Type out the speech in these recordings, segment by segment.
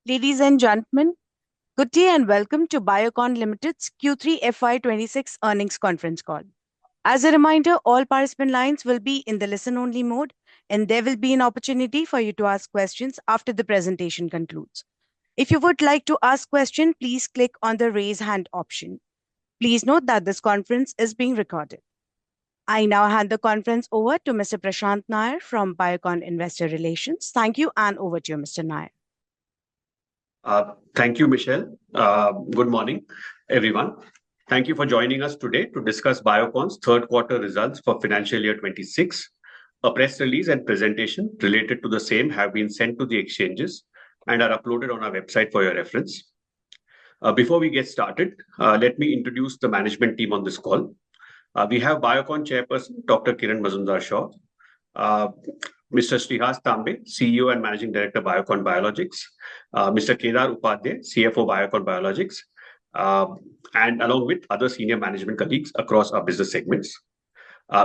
Ladies and gentlemen, good day and welcome to Biocon Limited's Q3 FY26 earnings conference call. As a reminder, all participant lines will be in the listen-only mode, and there will be an opportunity for you to ask questions after the presentation concludes. If you would like to ask question, please click on the raise hand option. Please note that this conference is being recorded. I now hand the conference over to Mr. Prashant Nair from Biocon Investor Relations. Thank you, and over to you, Mr. Nair. Thank you, Michelle. Good morning, everyone. Thank you for joining us today to discuss Biocon's third quarter results for financial year 26. A press release and presentation related to the same have been sent to the exchanges and are uploaded on our website for your reference. Before we get started, let me introduce the management team on this call. We have Biocon Chairperson, Dr. Kiran Mazumdar-Shaw, Mr. Srihas Tambe, CEO and Managing Director, Biocon Biologics, Mr. Kedar Upadhyay, CFO, Biocon Biologics, and along with other senior management colleagues across our business segments.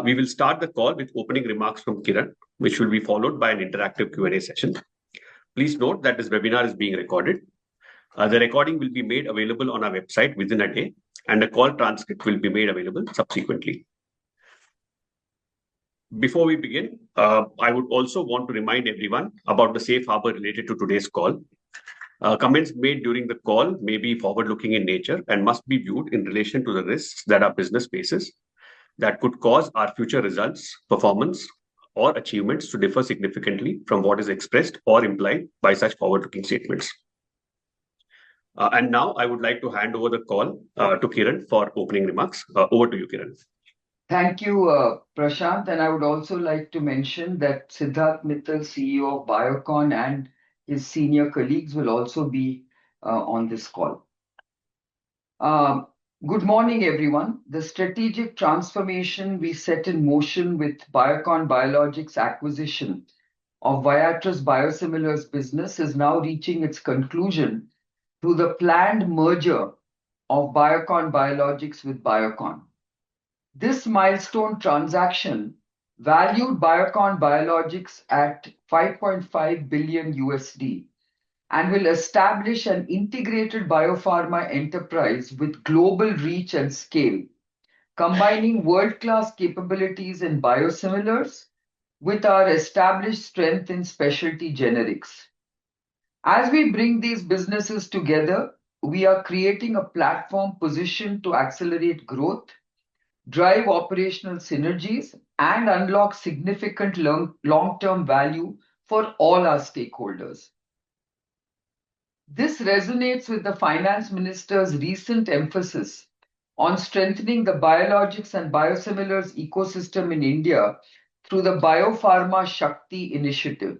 We will start the call with opening remarks from Kiran, which will be followed by an interactive Q&A session. Please note that this webinar is being recorded. The recording will be made available on our website within a day, and the call transcript will be made available subsequently. Before we begin, I would also want to remind everyone about the safe harbor related to today's call. Comments made during the call may be forward-looking in nature and must be viewed in relation to the risks that our business faces that could cause our future results, performance, or achievements to differ significantly from what is expressed or implied by such forward-looking statements. And now I would like to hand over the call to Kiran for opening remarks. Over to you, Kiran. Thank you, Prashant. And I would also like to mention that Siddharth Mittal, CEO of Biocon, and his senior colleagues will also be on this call. Good morning, everyone. The strategic transformation we set in motion with Biocon Biologics acquisition of Viatris biosimilars business is now reaching its conclusion through the planned merger of Biocon Biologics with Biocon. This milestone transaction valued Biocon Biologics at $5.5 billion and will establish an integrated biopharma enterprise with global reach and scale, combining world-class capabilities in biosimilars with our established strength in specialty generics. As we bring these businesses together, we are creating a platform positioned to accelerate growth, drive operational synergies, and unlock significant long-term value for all our stakeholders. This resonates with the Finance Minister's recent emphasis on strengthening the biologics and biosimilars ecosystem in India through the Biopharma Shakti initiative.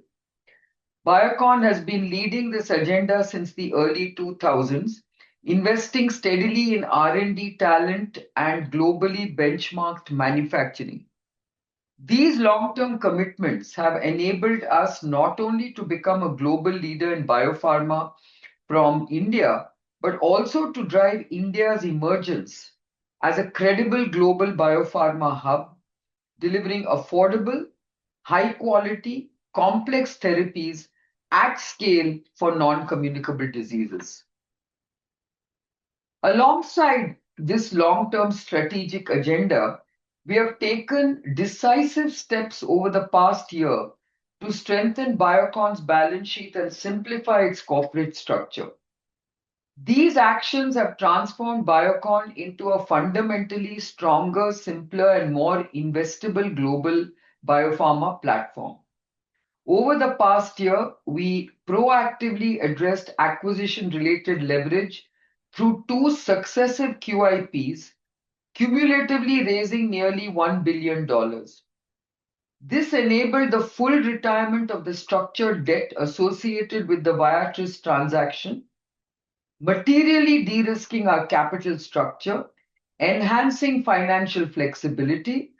Biocon has been leading this agenda since the early 2000s, investing steadily in R&D talent and globally benchmarked manufacturing. These long-term commitments have enabled us not only to become a global leader in biopharma from India, but also to drive India's emergence as a credible global biopharma hub, delivering affordable, high-quality, complex therapies at scale for non-communicable diseases. Alongside this long-term strategic agenda, we have taken decisive steps over the past year to strengthen Biocon's balance sheet and simplify its corporate structure. These actions have transformed Biocon into a fundamentally stronger, simpler, and more investable global biopharma platform. Over the past year, we proactively addressed acquisition-related leverage through 2 successive QIPs, cumulatively raising nearly $1 billion. This enabled the full retirement of the structured debt associated with the Viatris transaction, materially de-risking our capital structure, enhancing financial flexibility,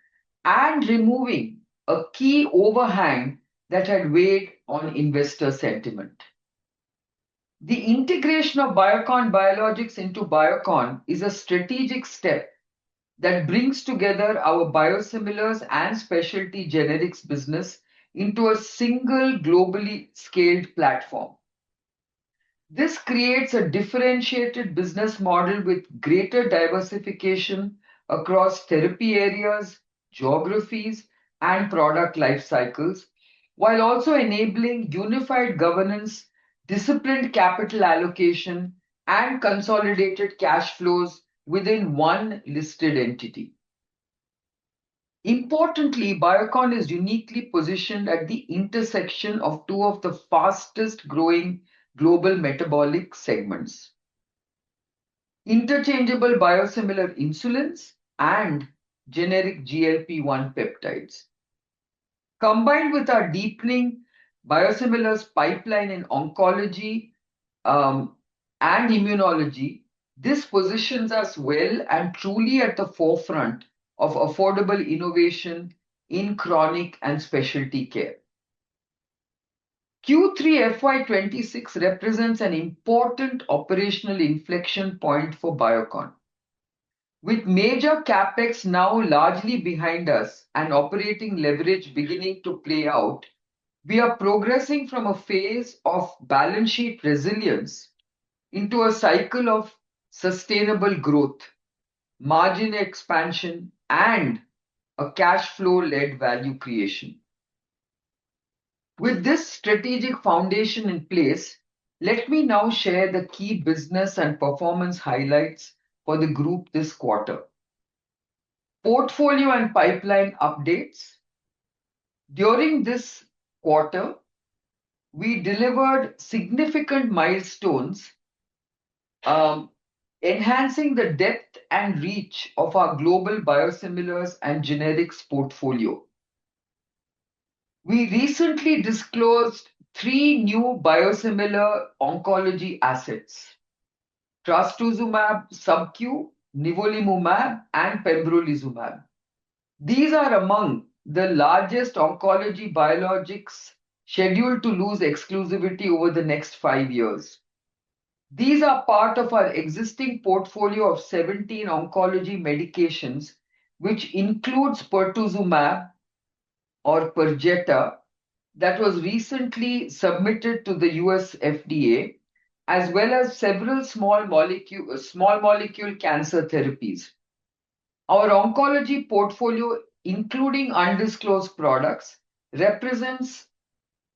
and removing a key overhang that had weighed on investor sentiment. The integration of Biocon Biologics into Biocon is a strategic step that brings together our biosimilars and specialty generics business into a single globally scaled platform. This creates a differentiated business model with greater diversification across therapy areas, geographies, and product life cycles, while also enabling unified governance, disciplined capital allocation, and consolidated cash flows within one listed entity. Importantly, Biocon is uniquely positioned at the intersection of two of the fastest growing global metabolic segments: interchangeable biosimilar insulins and generic GLP-1 peptides. Combined with our deepening biosimilars pipeline in oncology um, and immunology, this positions us well and truly at the forefront of affordable innovation in chronic and specialty care. Q3 FY26 represents an important operational inflection point for Biocon. With major capex now largely behind us and operating leverage beginning to play out, we are progressing from a phase of balance sheet resilience into a cycle of sustainable growth, margin expansion, and a cash flow-led value creation. With this strategic foundation in place, let me now share the key business and performance highlights for the group this quarter. Portfolio and pipeline updates. During this quarter, we delivered significant milestones, enhancing the depth and reach of our global biosimilars and generics portfolio. We recently disclosed three new biosimilar oncology assets: trastuzumab subQ, nivolumab, and pembrolizumab. These are among the largest oncology biologics scheduled to lose exclusivity over the next 5 years. These are part of our existing portfolio of 17 oncology medications, which includes pertuzumab or Perjeta that was recently submitted to the US FDA, as well as several small molecule cancer therapies. Our oncology portfolio, including undisclosed products, represents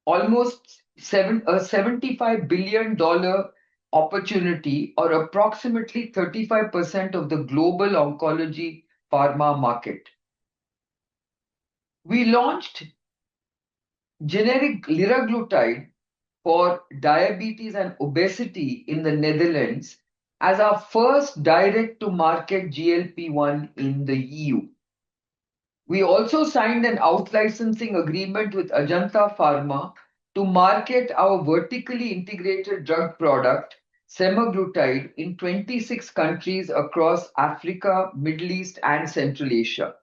almost a $75 billion opportunity, or approximately 35% of the global oncology pharma market. We launched generic liraglutide for diabetes and obesity in the Netherlands as our first direct-to-market GLP-1 in the EU. We also signed an out-licensing agreement with Ajanta Pharma to market our vertically integrated drug product, semaglutide, in 26 countries across Africa, Middle East, and Central Asia.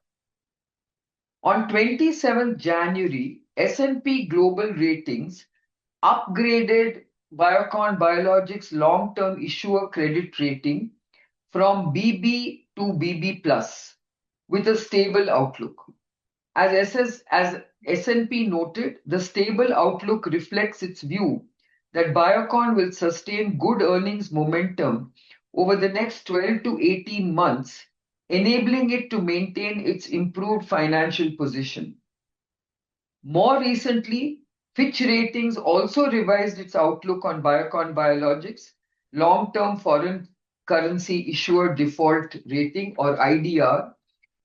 On 27th January, S&P Global Ratings upgraded Biocon Biologics' long-term issuer credit rating from BB to BB plus with a stable outlook. As S&P noted, the stable outlook reflects its view that Biocon will sustain good earnings momentum over the next 12 to 18 months, enabling it to maintain its improved financial position. More recently, Fitch Ratings also revised its outlook on Biocon Biologics' long-term foreign currency issuer default rating, or IDR,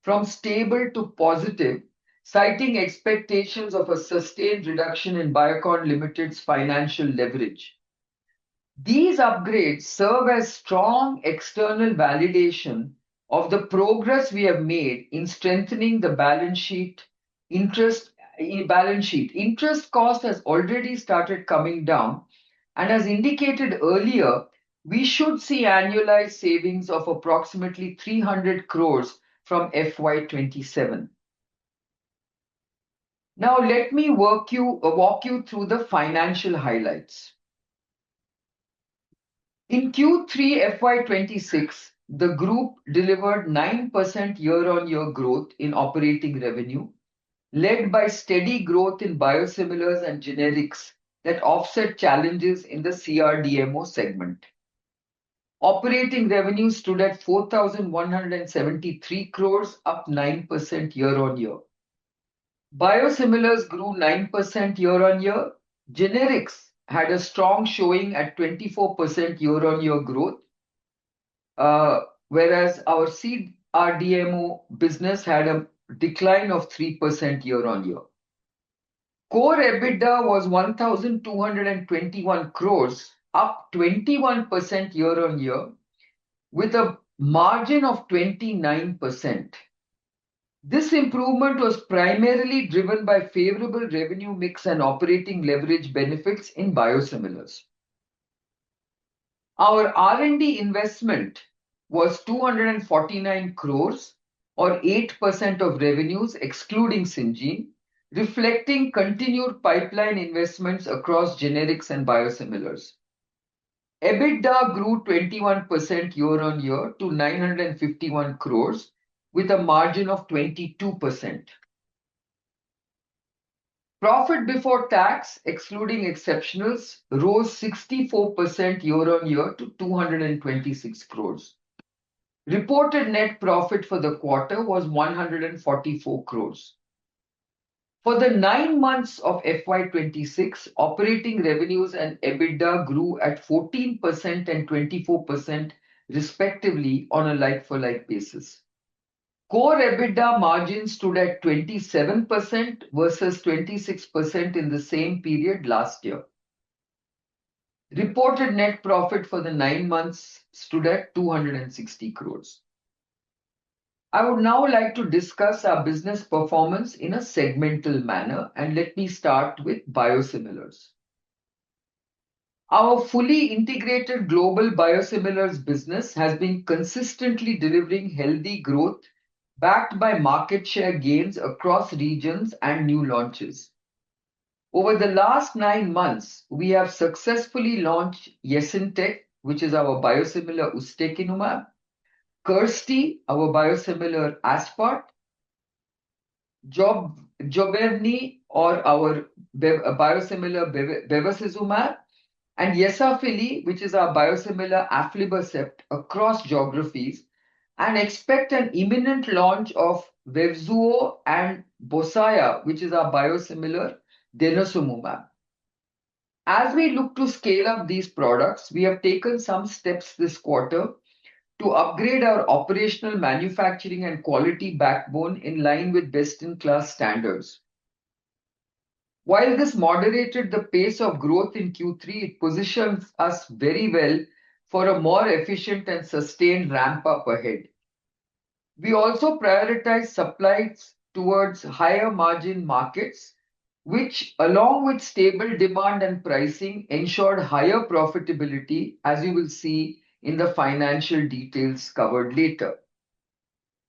from stable to positive, citing expectations of a sustained reduction in Biocon Limited's financial leverage. These upgrades serve as strong external validation of the progress we have made in strengthening the balance sheet. Interest cost has already started coming down, and as indicated earlier, we should see annualized savings of approximately 300 crores from FY27. Now let me walk you through the financial highlights. In Q3 FY26, the group delivered 9% year-on-year growth in operating revenue, led by steady growth in biosimilars and generics, that offset challenges in the CRDMO segment. Operating revenue stood at 4,173 crores, up 9% year-on-year. Biosimilars grew 9% year-on-year. Generics had a strong showing at 24% year-on-year growth, whereas our CRDMO business had a decline of 3% year-on-year. Core EBITDA was 1,221 crores, up 21% year-on-year, with a margin of 29%. This improvement was primarily driven by favorable revenue mix and operating leverage benefits in biosimilars. Our R&D investment was 249 crores, or 8% of revenues excluding Syngene, reflecting continued pipeline investments across generics and biosimilars. EBITDA grew 21% year-on-year to 951 crores, with a margin of 22%. Profit before tax, excluding exceptionals, rose 64% year-on-year to 226 crores. Reported net profit for the quarter was 144 crores. For the 9 months of FY26, operating revenues and EBITDA grew at 14% and 24% respectively on a like-for-like basis. Core EBITDA margin stood at 27% versus 26% in the same period last year. Reported net profit for the 9 months stood at 260 crores. I would now like to discuss our business performance in a segmental manner, and let me start with biosimilars. Our fully integrated global biosimilars business has been consistently delivering healthy growth, backed by market share gains across regions and new launches. Over the last 9 months, we have successfully launched Yesintek, which is our biosimilar ustekinumab, Kirsty, our biosimilar Aspart, Jobevny, or our biosimilar bevacizumab, and Yesafili, which is our biosimilar aflibercept across geographies, and expect an imminent launch of Vevzuo and Bosaya, which is our biosimilar denosumab. As we look to scale up these products, we have taken some steps this quarter to upgrade our operational manufacturing and quality backbone in line with best-in-class standards. While this moderated the pace of growth in Q3, it positions us very well for a more efficient and sustained ramp-up ahead. We also prioritize supplies towards higher margin markets, which, along with stable demand and pricing, ensured higher profitability, as you will see in the financial details covered later.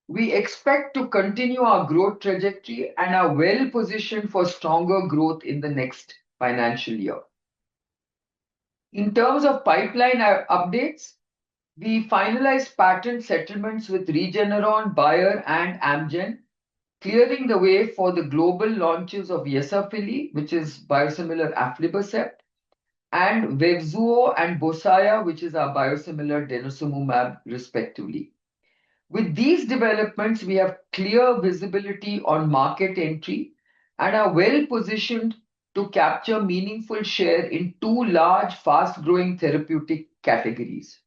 We expect to continue our growth trajectory and are well positioned for stronger growth in the next financial year. In terms of pipeline updates, we finalized patent settlements with Regeneron, Bayer, and Amgen, clearing the way for the global launches of Yesafili, which is biosimilar aflibercept, and Vevzuo and Bosaya, which is our biosimilar denosumab, respectively. With these developments, we have clear visibility on market entry and are well positioned to capture meaningful share in 2 large, fast-growing therapeutic categories.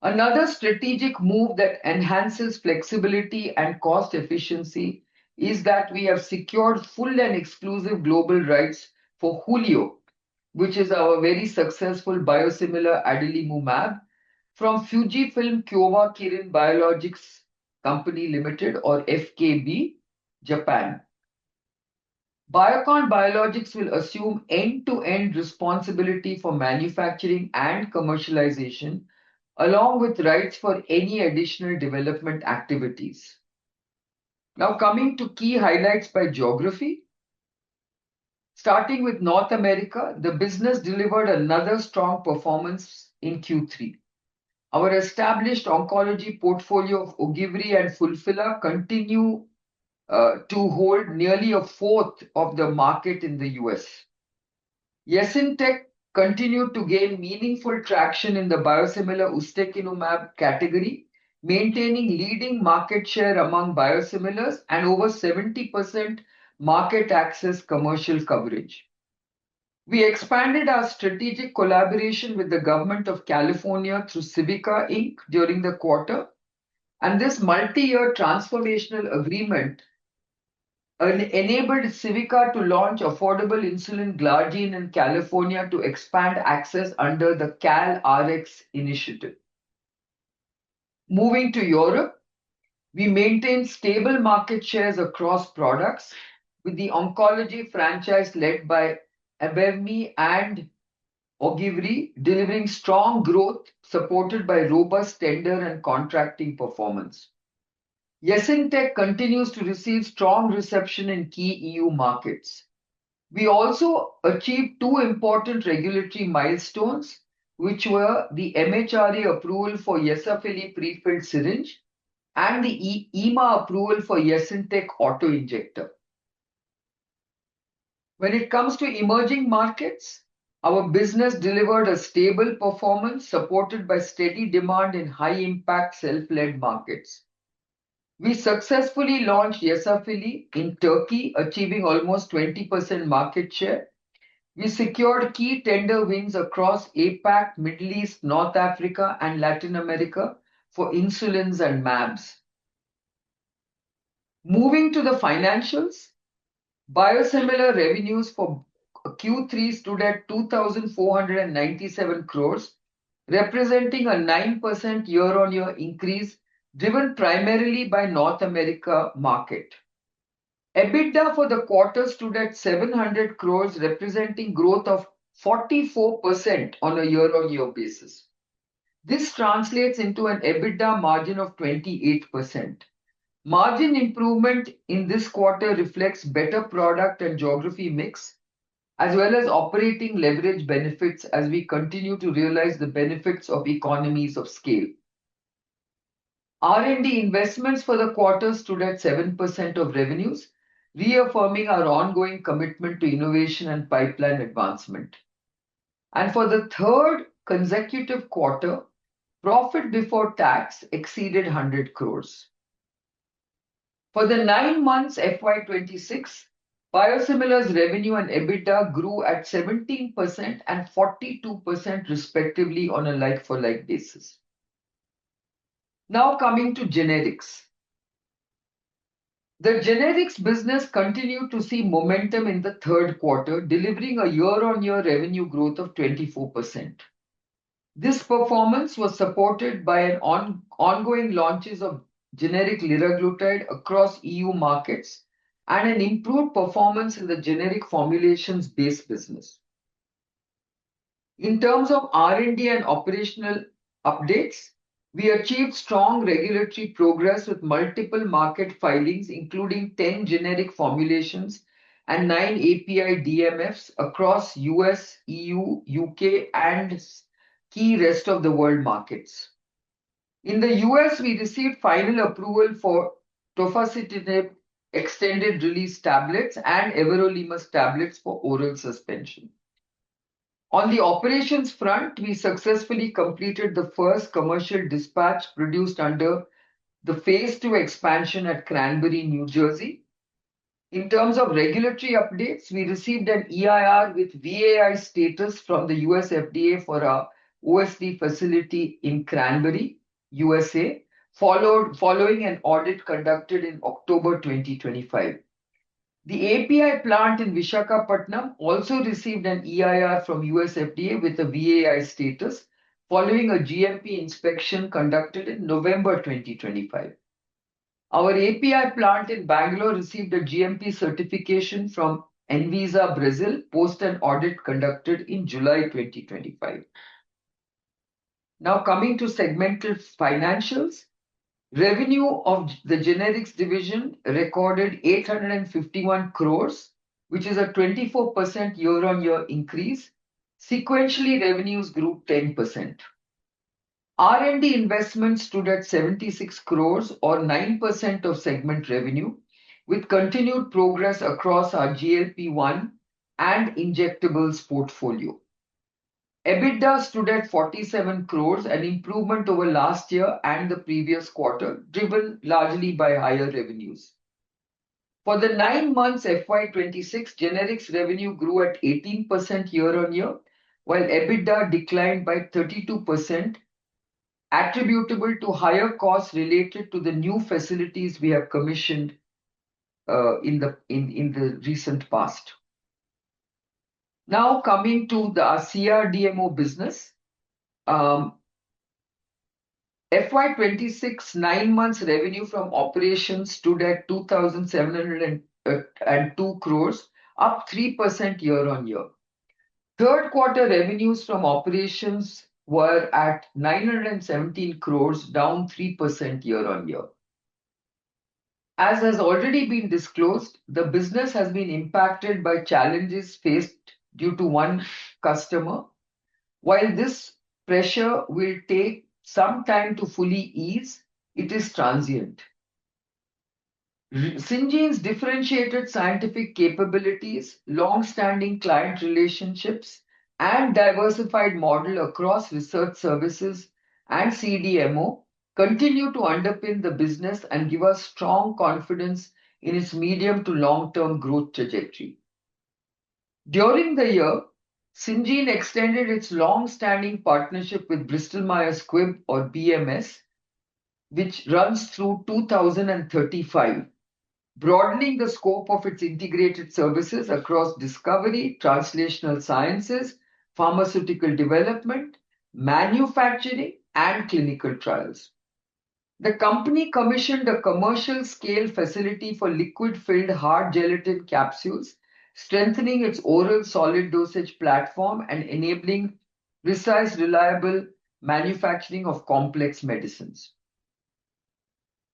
Another strategic move that enhances flexibility and cost efficiency is that we have secured full and exclusive global rights for Hulio, which is our very successful biosimilar adalimumab, from Fujifilm Kyowa Kirin Biologics Company Limited, or FKB, Japan. Biocon Biologics will assume end-to-end responsibility for manufacturing and commercialization, along with rights for any additional development activities. Now, coming to key highlights by geography. Starting with North America, the business delivered another strong performance in Q3. Our established oncology portfolio of Ogivri and Fulphila continue to hold nearly a fourth of the market in the US. Yesintek continued to gain meaningful traction in the biosimilar ustekinumab category, maintaining leading market share among biosimilars and over 70% market access commercial coverage. We expanded our strategic collaboration with the Government of California through Civica Inc. during the quarter, and this multi-year transformational agreement enabled Civica to launch affordable insulin glargine in California to expand access under the CalRx initiative. Moving to Europe, we maintained stable market shares across products, with the oncology franchise led by Abevmy and Ogivri delivering strong growth supported by robust tender and contracting performance. Yesintek continues to receive strong reception in key EU markets. We also achieved two important regulatory milestones, which were the MHRA approval for Yesafili pre-filled syringe and the EMA approval for Yesintek auto-injector. When it comes to emerging markets, our business delivered a stable performance supported by steady demand in high-impact self-led markets. We successfully launched Yesafili in Turkey, achieving almost 20% market share. We secured key tender wins across APAC, Middle East, North Africa, and Latin America for insulins and MABs. Moving to the financials, biosimilar revenues for Q3 stood at 2,497 crores, representing a 9% year-on-year increase driven primarily by North America market. EBITDA for the quarter stood at 700 crores, representing growth of 44% on a year-on-year basis. This translates into an EBITDA margin of 28%. Margin improvement in this quarter reflects better product and geography mix, as well as operating leverage benefits as we continue to realize the benefits of economies of scale. R&D investments for the quarter stood at 7% of revenues, reaffirming our ongoing commitment to innovation and pipeline advancement. And for the third consecutive quarter, profit before tax exceeded 100 crores. For the 9 months FY26, biosimilars revenue and EBITDA grew at 17% and 42% respectively on a like-for-like basis. Now coming to generics. The generics business continued to see momentum in the third quarter, delivering a year-on-year revenue growth of 24%. This performance was supported by an ongoing launches of generic liraglutide across EU markets and an improved performance in the generic formulations-based business. In terms of R&D and operational updates, we achieved strong regulatory progress with multiple market filings, including 10 generic formulations and 9 API DMFs across US, EU, UK, and key rest of the world markets. In the US, we received final approval for tofacitinib extended release tablets and everolimus tablets for oral suspension. On the operations front, we successfully completed the first commercial dispatch produced under the phase 2 expansion at Cranbury, New Jersey. In terms of regulatory updates, we received an EIR with VAI status from the US FDA for our OSD facility in Cranbury, USA, following an audit conducted in October 2025. The API plant in Visakhapatnam also received an EIR from US FDA with a VAI status following a GMP inspection conducted in November 2025. Our API plant in Bangalore received a GMP certification from Anvisa Brazil post an audit conducted in July 2025. Now coming to segmental financials. Revenue of the generics division recorded 851 crores, which is a 24% year-on-year increase. Sequentially, revenues grew 10%. R&D investments stood at 76 crores or 9% of segment revenue, with continued progress across our GLP-1 and injectables portfolio. EBITDA stood at 47 crores, an improvement over last year and the previous quarter, driven largely by higher revenues. For the 9 months FY26, generics revenue grew at 18% year-on-year, while EBITDA declined by 32%, attributable to higher costs related to the new facilities we have commissioned in the recent past. Now coming to the CRDMO business, FY26 9 months revenue from operations stood at 2,702 crores, up 3% year-on-year. Third quarter revenues from operations were at 917 crores, down 3% year-on-year. As has already been disclosed, the business has been impacted by challenges faced due to one customer. While this pressure will take some time to fully ease, it is transient. Syngene's differentiated scientific capabilities, long-standing client relationships, and diversified model across research services and CDMO continue to underpin the business and give us strong confidence in its medium to long-term growth trajectory. During the year, Syngene extended its long-standing partnership with Bristol Myers Squibb, or BMS, which runs through 2035, broadening the scope of its integrated services across discovery, translational sciences, pharmaceutical development, manufacturing, and clinical trials. The company commissioned a commercial-scale facility for liquid-filled hard gelatin capsules, strengthening its oral solid dosage platform and enabling precise, reliable manufacturing of complex medicines.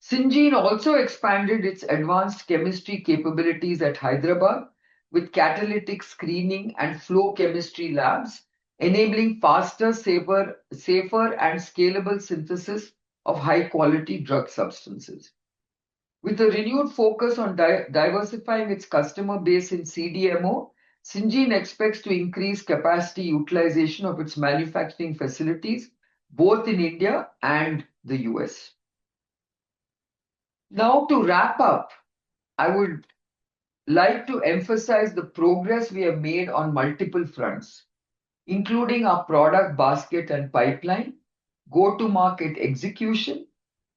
Syngene also expanded its advanced chemistry capabilities at Hyderabad with catalytic screening and flow chemistry labs, enabling faster, safer, and scalable synthesis of high-quality drug substances. With a renewed focus on diversifying its customer base in CDMO, Syngene expects to increase capacity utilization of its manufacturing facilities, both in India and the US. Now, to wrap up, I would like to emphasize the progress we have made on multiple fronts, including our product basket and pipeline, go-to-market execution,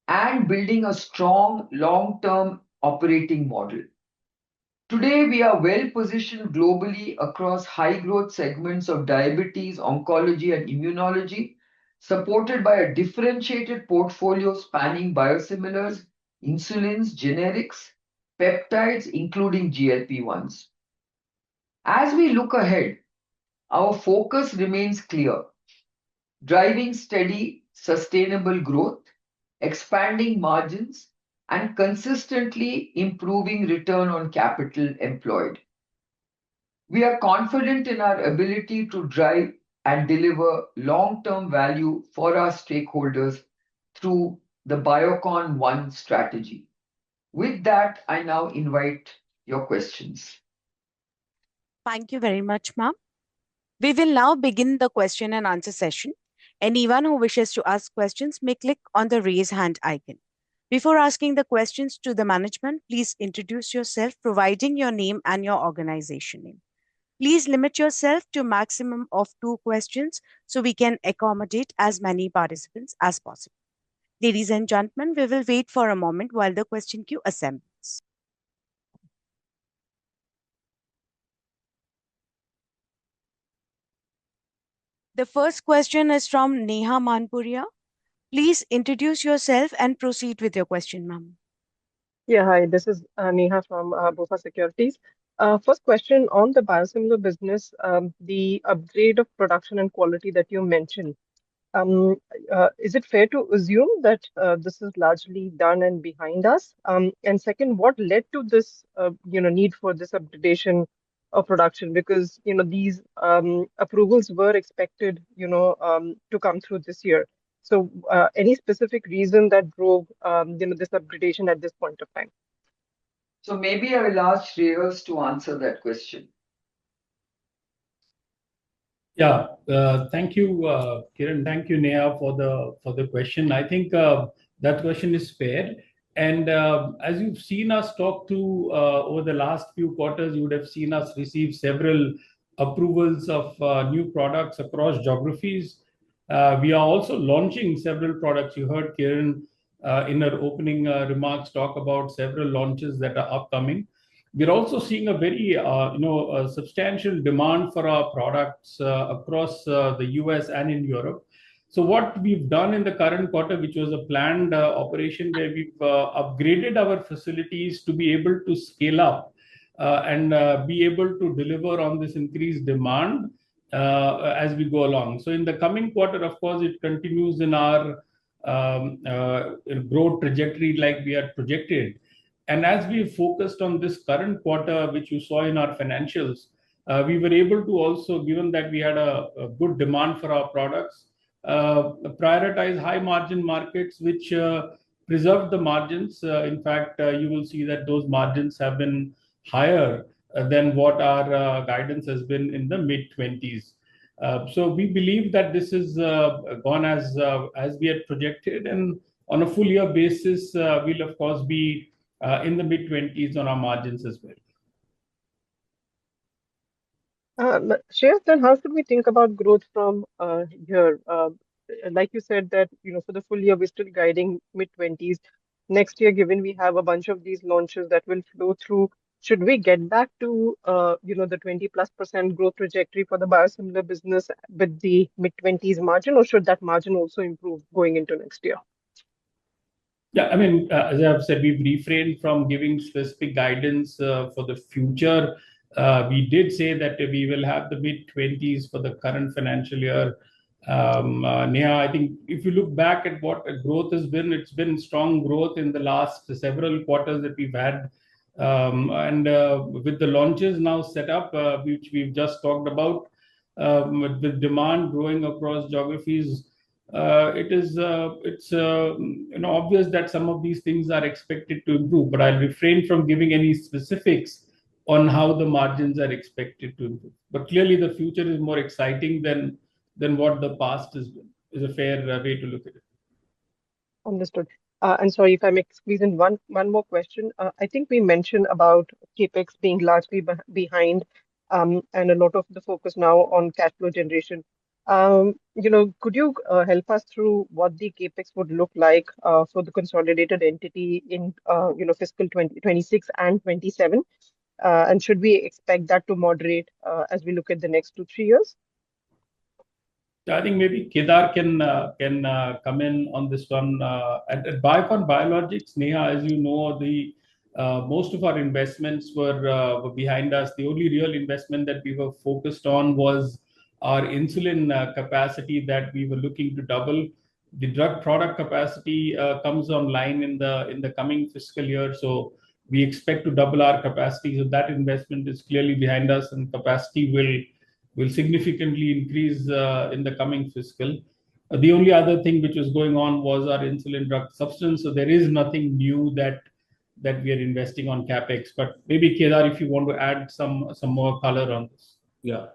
and building a strong long-term operating model. Today, we are well positioned globally across high-growth segments of diabetes, oncology, and immunology, supported by a differentiated portfolio spanning biosimilars, insulins, generics, peptides, including GLP-1s. As we look ahead, our focus remains clear: driving steady, sustainable growth, expanding margins, and consistently improving return on capital employed. We are confident in our ability to drive and deliver long-term value for our stakeholders through the Biocon One strategy. With that, I now invite your questions. Thank you very much, ma'am. We will now begin the question and answer session. Anyone who wishes to ask questions may click on the raise hand icon. Before asking the questions to the management, please introduce yourself, providing your name and your organization name. Please limit yourself to a maximum of 2 questions so we can accommodate as many participants as possible. Ladies and gentlemen, we will wait for a moment while the question queue assembles. The first question is from Neha Manpuria. Please introduce yourself and proceed with your question, ma'am. Yeah, hi, this is Neha from Buffett Securities. First question on the biosimilar business, the upgrade of production and quality that you mentioned. Is it fair to assume that this is largely done and behind us? And second, what led to this, need for this upgradation of production? Because, these approvals were expected, to come through this year. So, any specific reason that drove, this upgradation at this point of time? So maybe I will ask Shreyas to answer that question. Thank you, Kiran. Thank you, Neha, for the question. I think that question is fair. And as you've seen us talk to over the last few quarters, you would have seen us receive several approvals of new products across geographies. We are also launching several products. You heard Kiran in her opening remarks talk about several launches that are upcoming. We're also seeing a very, a substantial demand for our products across the US and in Europe. So what we've done in the current quarter, which was a planned operation where we've upgraded our facilities to be able to scale up and be able to deliver on this increased demand as we go along. So in the coming quarter, of course, it continues in our growth trajectory like we had projected. And as we focused on this current quarter, which you saw in our financials, we were able to also, given that we had a good demand for our products, prioritize high margin markets, which preserved the margins. In fact, you will see that those margins have been higher than what our guidance has been in the mid 20s. So we believe that this is gone as we had projected, and on a full year basis, we'll of course be in the mid 20s on our margins as well. Shreyas, then how should we think about growth from here? Like you said that, for the full year, we're still guiding mid-20s. Next year, given we have a bunch of these launches that will flow through, should we get back to, the 20+% growth trajectory for the biosimilar business with the mid-20s margin, or should that margin also improve going into next year? Yeah, I mean, as I've said, we've refrained from giving specific guidance for the future. We did say that we will have the mid-20s for the current financial year. Neha, I think if you look back at what growth has been, it's been strong growth in the last several quarters that we've had. And with the launches now set up, which we've just talked about, with the demand growing across geographies, it's obvious that some of these things are expected to improve, but I'll refrain from giving any specifics on how the margins are expected to improve. But clearly, the future is more exciting than what the past has been. Is a fair way to look at it. Understood. And sorry if I may squeeze in one more question. I think we mentioned about CapEx being largely behind, and a lot of the focus now on cash flow generation. Could you help us through what the CapEx would look like for the consolidated entity in fiscal 2026 and 27? And should we expect that to moderate as we look at the next 2-3 years? I think maybe Kedar can come in on this one. At Biocon Biologics, Neha, as you know, the most of our investments were behind us. The only real investment that we were focused on was our insulin capacity that we were looking to double. The drug product capacity comes online in the coming fiscal year, so we expect to double our capacity. So that investment is clearly behind us, and capacity will significantly increase in the coming fiscal. The only other thing which was going on was our insulin drug substance. So there is nothing new that we are investing on CapEx. But maybe Kedar, if you want to add some more color on this. Yeah.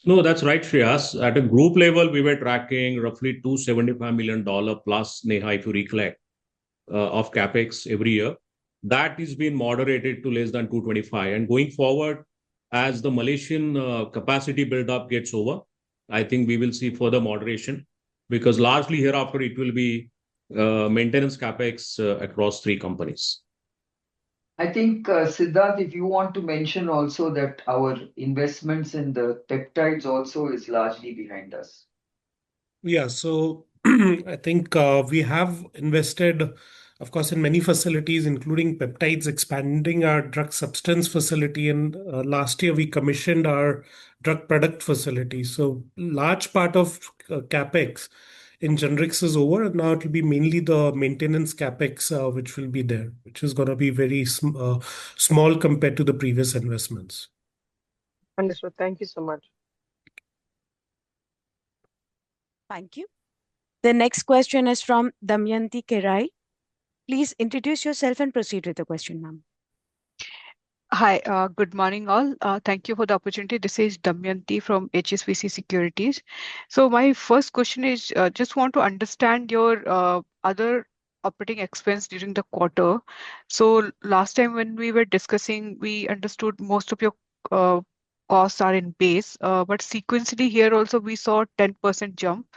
No, that's right, Shreyas. At a group level, we were tracking roughly $275 million plus, Neha, if you recollect, of CapEx every year. That is being moderated to less than 225. And going forward, as the Malaysian capacity build-up gets over, I think we will see further moderation, because largely hereafter it will be maintenance CapEx across 3 companies. I think, Siddharth, if you want to mention also that our investments in the peptides also is largely behind us. Yeah, so I think we have invested, of course, in many facilities, including peptides, expanding our drug substance facility. And last year, we commissioned our drug product facility. So large part of CapEx in generics is over. And now it will be mainly the maintenance CapEx, which will be there, which is going to be very small compared to the previous investments. Understood. Thank you so much. Thank you. The next question is from Damayanti Kerai. Please introduce yourself and proceed with the question, ma'am. Hi, good morning all. Thank you for the opportunity. This is Damayanti from HSBC Securities. So my first question is, just want to understand your other operating expense during the quarter. So last time when we were discussing, we understood most of your uh, costs are in base, but sequentially here also we saw 10% jump.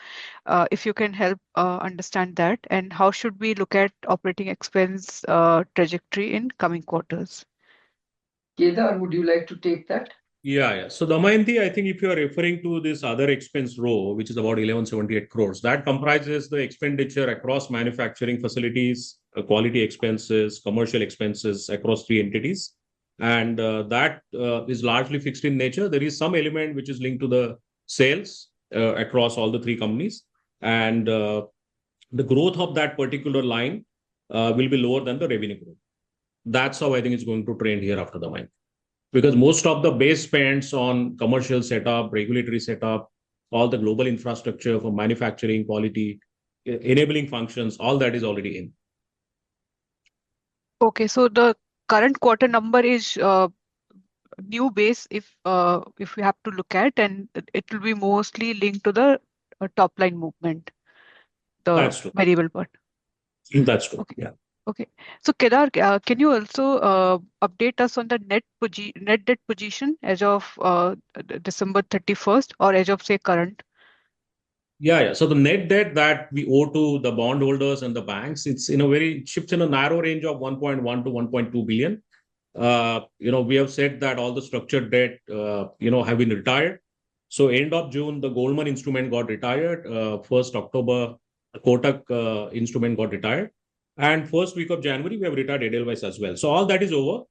If you can help understand that, and how should we look at operating expense trajectory in coming quarters? Kedar, would you like to take that? Yeah. So Damayanti, I think if you are referring to this other expense row, which is about 1178 crores, that comprises the expenditure across manufacturing facilities, quality expenses, commercial expenses across three entities. And that is largely fixed in nature. There is some element which is linked to the sales across all the three companies. And the growth of that particular line will be lower than the revenue growth. That's how I think it's going to trend here after the mine, because most of the base spends on commercial setup, regulatory setup, all the global infrastructure for manufacturing, quality, enabling functions, all that is already in. Okay, so the current quarter number is new base if we have to look at, and it will be mostly linked to the top line movement, the That's true. variable part. That's true. Okay. Yeah. Okay. So Kedar, can you also update us on the net debt position as of December 31st or as of say current? Yeah. So the net debt that we owe to the bondholders and the banks, it shifts in a narrow range of 1.1 to 1.2 billion. We have said that all the structured debt, have been retired. So end of June, the Goldman instrument got retired. 1st October, the Kotak instrument got retired. And first week of January, we have retired Edelweiss as well. So all that is over.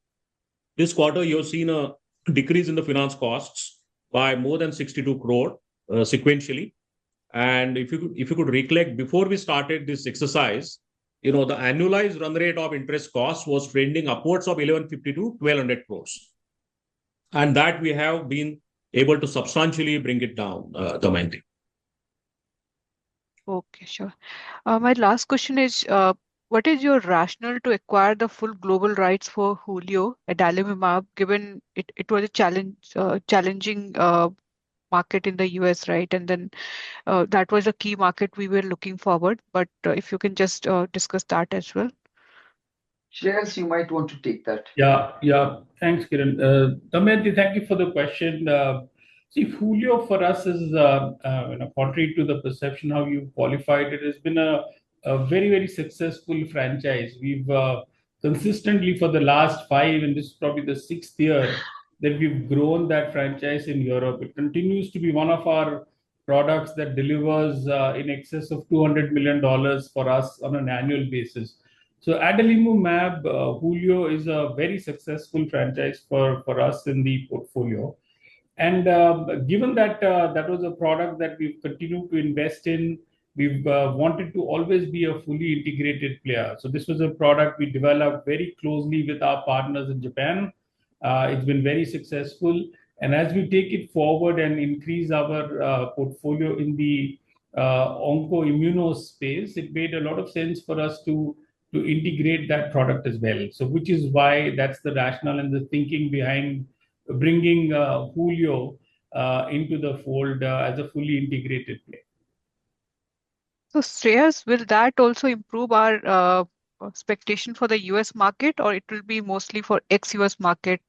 This quarter, you've seen a decrease in the finance costs by more than 62 crore sequentially. And if you could recollect, before we started this exercise, the annualized run rate of interest costs was trending upwards of 1150 to 1200 crores. And that we have been able to substantially bring it down, Damayanti. Okay, sure. My last question is, what is your rationale to acquire the full global rights for Julio adalimumab, given it was a challenging market in the US, right? And then that was a key market we were looking forward. But if you can just discuss that as well. Shreyas, you might want to take that. Yeah. Thanks, Kiran. Damayanti, thank you for the question. See, Julio for us is, contrary to the perception how you qualified it, has been a very, very successful franchise. We've consistently for the last 5, and this is probably the 6th year that we've grown that franchise in Europe. It continues to be one of our products that delivers in excess of $200 million for us on an annual basis. So adalimumab, Julio is a very successful franchise for us in the portfolio. And given that that was a product that we've continued to invest in, we've wanted to always be a fully integrated player. So this was a product we developed very closely with our partners in Japan. It's been very successful. And as we take it forward and increase our portfolio in the onco-immuno space, it made a lot of sense for us to integrate that product as well. So which is why that's the rationale and the thinking behind bringing Julio into the fold as a fully integrated play. So Shreyas, will that also improve our expectation for the US market, or it will be mostly for ex-US market,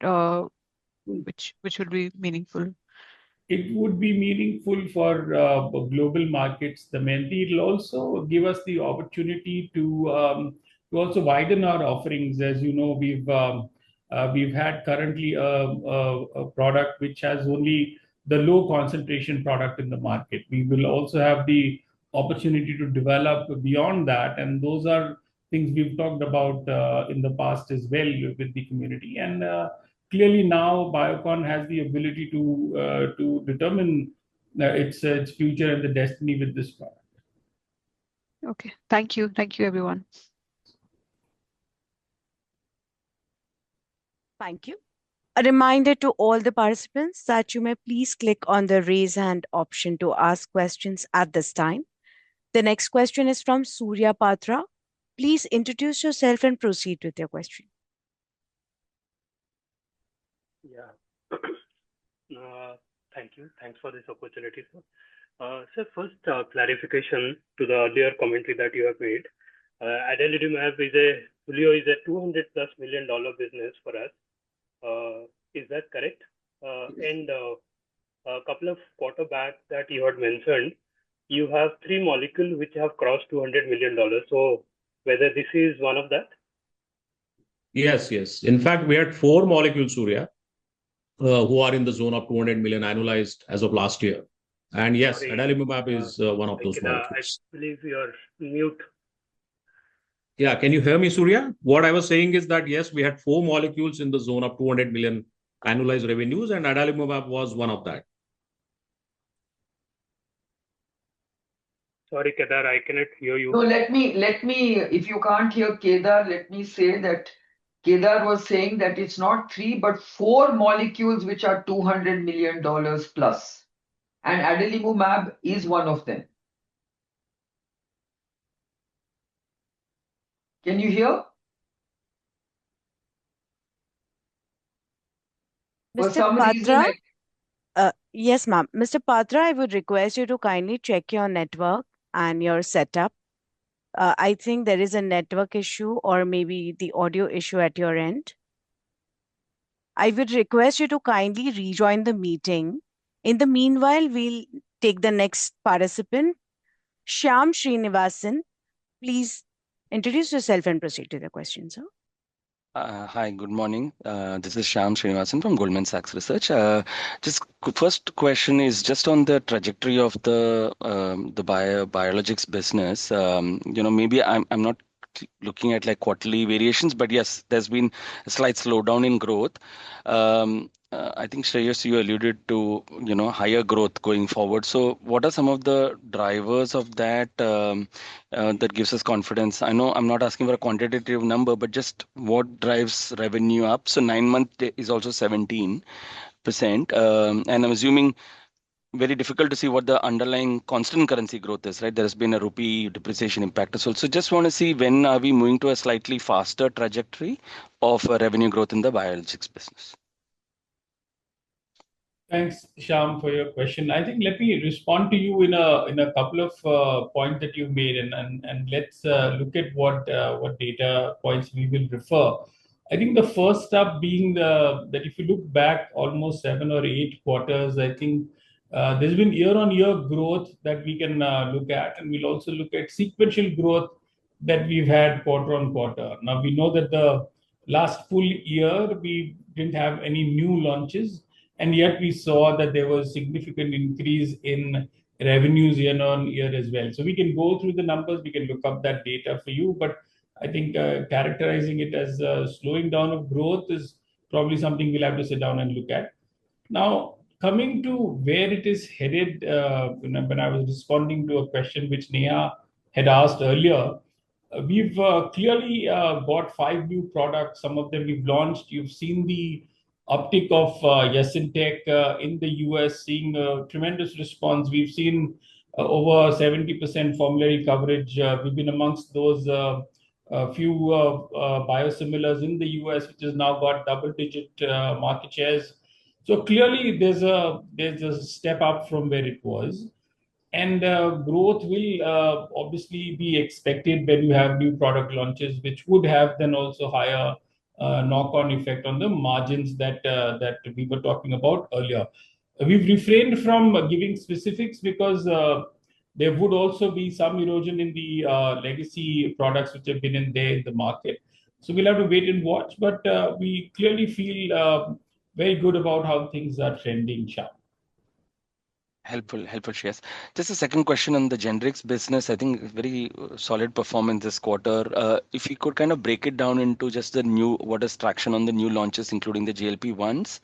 which will be meaningful? It would be meaningful for global markets. The Menti will also give us the opportunity to also widen our offerings. As you know, we've had currently a product which has only the low concentration product in the market. We will also have the opportunity to develop beyond that, and those are things we've talked about in the past as well with the community. And clearly now Biocon has the ability to determine its future and the destiny with this product. Okay, thank you, everyone. Thank you. A reminder to all the participants that you may please click on the raise hand option to ask questions at this time. The next question is from Surya Patra. Please introduce yourself and proceed with your question. Thank you. Thanks for this opportunity, sir. Sir, first clarification to the earlier commentary that you have made. Adalimumab Julio is a $200+ million business for us. Is that correct? And a couple of quarter back that you had mentioned, you have 3 molecules which have crossed $200 million. So whether this is one of that? Yes, yes. In fact, we had 4 molecules, Surya, who are in the zone of 200 million annualized as of last year. And yes, Sorry, adalimumab is one of those I molecules. believe you're mute. Yeah, can you hear me, Surya? What I was saying is that yes, we had 4 molecules in the zone of 200 million annualized revenues, and adalimumab was one of that. Sorry, Kedar, I cannot hear you. No, let me, if you can't hear Kedar, let me say that Kedar was saying that it's not 3, but 4 molecules which are $200 million plus. And adalimumab is one of them. Can you hear? For Mr. some reason, Patra, yes, ma'am. Mr. Patra, I would request you to kindly check your network and your setup. I think there is a network issue or maybe the audio issue at your end. I would request you to kindly rejoin the meeting. In the meanwhile, we'll take the next participant, Shyam Srinivasan. Please introduce yourself and proceed to the question, sir. Hi, good morning. This is Shyam Srinivasan from Goldman Sachs Research. First question is just on the trajectory of the biologics business. Maybe I'm not looking at like quarterly variations, but yes, there's been a slight slowdown in growth. I think Shreyas, you alluded to higher growth going forward. So what are some of the drivers of that that gives us confidence? I know I'm not asking for a quantitative number, but just what drives revenue up? So 9 month is also 17%, and I'm assuming very difficult to see what the underlying constant currency growth is, right? There has been a rupee depreciation impact as well. So just want to see when are we moving to a slightly faster trajectory of revenue growth in the biologics business? Thanks, Shyam, for your question. I think let me respond to you in a couple of points that you made, and let's look at what data points we will refer. I think the first up being that if you look back almost 7 or 8 quarters, I think there's been year-on-year growth that we can look at, and we'll also look at sequential growth that we've had quarter-on-quarter. Now we know that the last full year we didn't have any new launches, and yet we saw that there was significant increase in revenues year-on-year as well. So we can go through the numbers, we can look up that data for you, but I think characterizing it as a slowing down of growth is probably something we'll have to sit down and look at. Now, coming to where it is headed, when I was responding to a question which Neha had asked earlier, we've clearly got 5 new products. Some of them we've launched. You've seen the uptick of Yesintek in the US, seeing a tremendous response. We've seen over 70% formulary coverage. We've been amongst those few biosimilars in the US, which has now got double-digit market shares. So clearly, there's a step up from where it was, and growth will obviously be expected when you have new product launches, which would have then also higher knock-on effect on the margins that we were talking about earlier. We've refrained from giving specifics because there would also be some erosion in the legacy products which have been in the market. So we'll have to wait and watch, but we clearly feel very good about how things are trending, Shyam. Helpful, Shreyas. Just a second question on the generics business. I think very solid performance this quarter. If you could kind of break it down into just what is traction on the new launches, including the GLP-1s,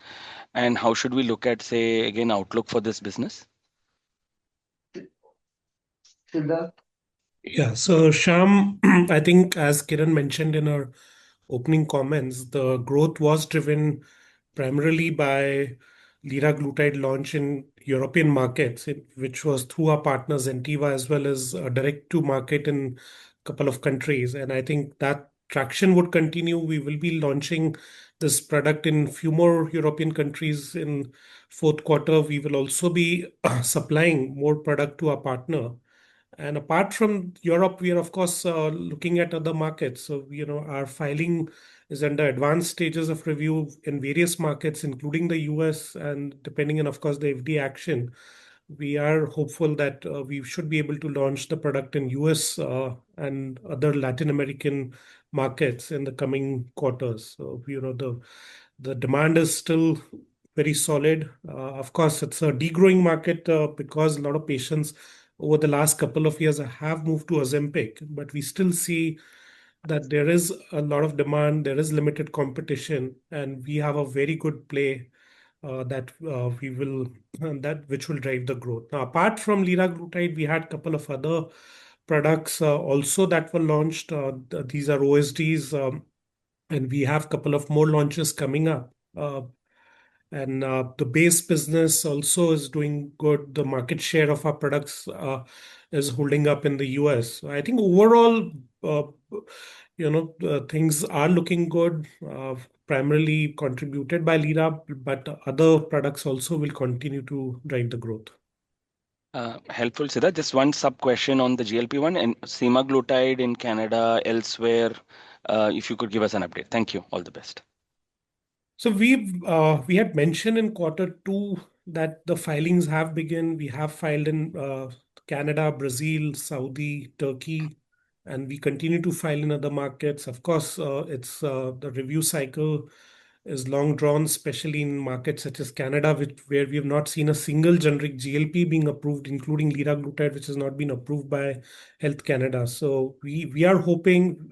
and how should we look at, say, again, outlook for this business? Siddharth? Yeah, so Shyam, I think as Kiran mentioned in her opening comments, the growth was driven primarily by liraglutide launch in European markets, which was through our partners Zentiva as well as direct to market in a couple of countries. And I think that traction would continue. We will be launching this product in few more European countries in fourth quarter, we will also be supplying more product to our partner. And apart from Europe, we are, of course, looking at other markets. So, our filing is under advanced stages of review in various markets, including the US, and depending on, of course, the FDA action, we are hopeful that we should be able to launch the product in US and other Latin American markets in the coming quarters. So, the demand is still very solid. Of course, it's a degrowing market because a lot of patients over the last couple of years have moved to Ozempic, but we still see that there is a lot of demand, there is limited competition, and we have a very good play that we will that which will drive the growth. Now, apart from liraglutide, we had a couple of other products also that were launched. These are OSDs, and we have a couple of more launches coming up. And the base business also is doing good. The market share of our products is holding up in the US. So I think overall, things are looking good, primarily contributed by Lira, but other products also will continue to drive the growth. Helpful, Siddharth. Just one sub question on the GLP-1 and semaglutide in Canada, elsewhere. If you could give us an update. Thank you. All the best. So we had mentioned in quarter two that the filings have begun. We have filed in Canada, Brazil, Saudi, Turkey, and we continue to file in other markets. Of course, it's the review cycle is long drawn, especially in markets such as Canada, where we have not seen a single generic GLP being approved, including liraglutide, which has not been approved by Health Canada. So we are hoping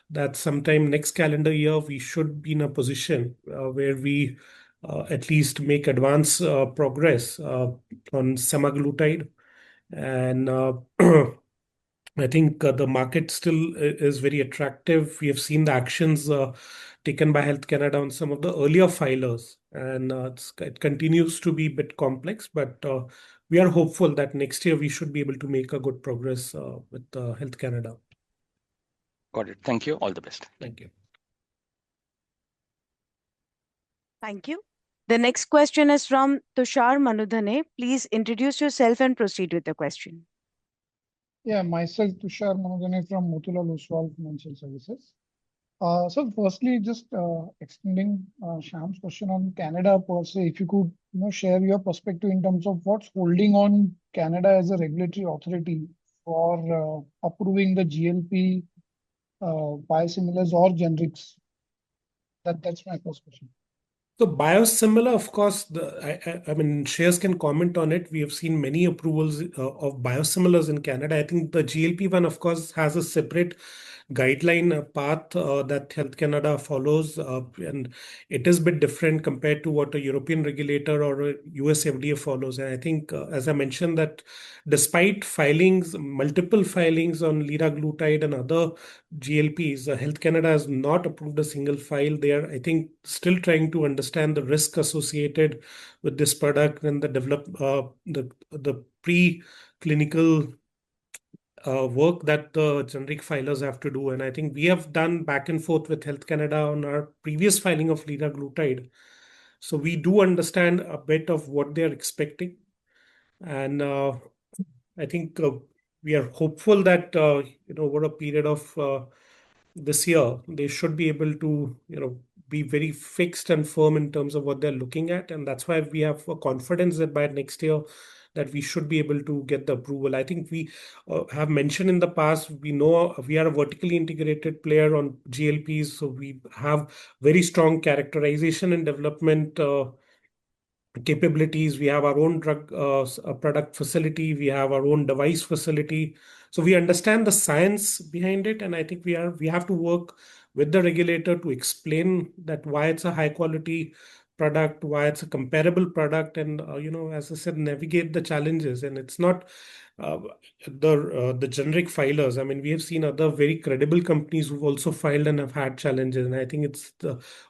that sometime next calendar year, we should be in a position where we at least make advance progress on semaglutide. And I think the market still is very attractive. We have seen the actions taken by Health Canada on some of the earlier filers, and it continues to be a bit complex, but we are hopeful that next year we should be able to make a good progress with Health Canada. Got it. Thank you. All the best. Thank you. Thank you. The next question is from Tushar Manudhane. Please introduce yourself and proceed with the question. Yeah, myself, Tushar Manudhane from Motilal Oswal Financial Services. So firstly, just extending Shyam's question on Canada per se, if you could share your perspective in terms of what's holding on Canada as a regulatory authority for approving the GLP biosimilars or generics. That's my first question. So biosimilar, of course, I mean, Shreyas can comment on it. We have seen many approvals of biosimilars in Canada. I think the GLP-1, of course, has a separate guideline path that Health Canada follows, and it is a bit different compared to what a European regulator or a US FDA follows. And I think, as I mentioned, that despite multiple filings on liraglutide and other GLPs, Health Canada has not approved a single file. They are, I think, still trying to understand the risk associated with this product and the preclinical work that the generic filers have to do. And I think we have done back and forth with Health Canada on our previous filing of liraglutide. So we do understand a bit of what they're expecting. And I think we are hopeful that over a period of this year, they should be able to be very fixed and firm in terms of what they're looking at. And that's why we have confidence that by next year, that we should be able to get the approval. I think we have mentioned in the past, we know we are a vertically integrated player on GLPs. So we have very strong characterization and development capabilities. We have our own drug product facility. We have our own device facility. So we understand the science behind it. And I think we have to work with the regulator to explain that why it's a high quality product, why it's a comparable product, and as I said, navigate the challenges. And it's not the generic filers. I mean, we have seen other very credible companies who've also filed and have had challenges. And I think it's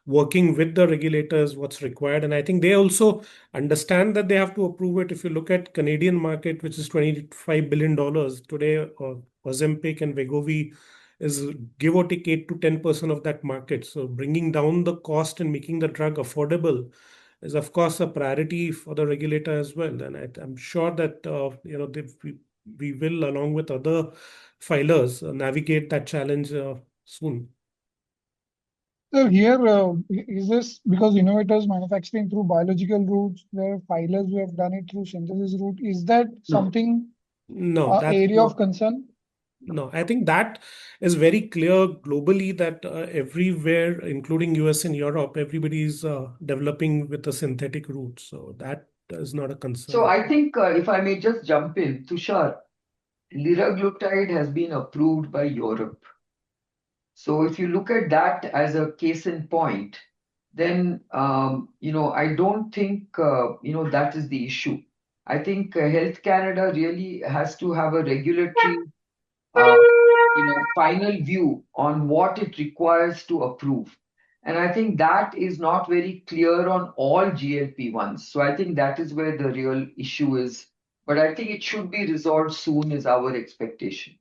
working with the regulators what's required. And I think they also understand that they have to approve it. If you look at Canadian market, which is $25 billion today, Ozempic and Wegovy is give or take 8 to 10% of that market. So bringing down the cost and making the drug affordable is, of course, a priority for the regulator as well. And I'm sure that we will, along with other filers, navigate that challenge soon. So here, is this because innovators manufacturing through biological routes, where filers who have done it through synthesis route, is that something No, that's area of concern? No, I think that is very clear globally that everywhere, including US and Europe, everybody is developing with a synthetic route. So that is not a concern. So I think if I may just jump in, Tushar, liraglutide has been approved by Europe. So if you look at that as a case in point, then I don't think that is the issue. I think Health Canada really has to have a regulatory final view on what it requires to approve. And I think that is not very clear on all GLP-1s. So I think that is where the real issue is. But I think it should be resolved soon is our expectation.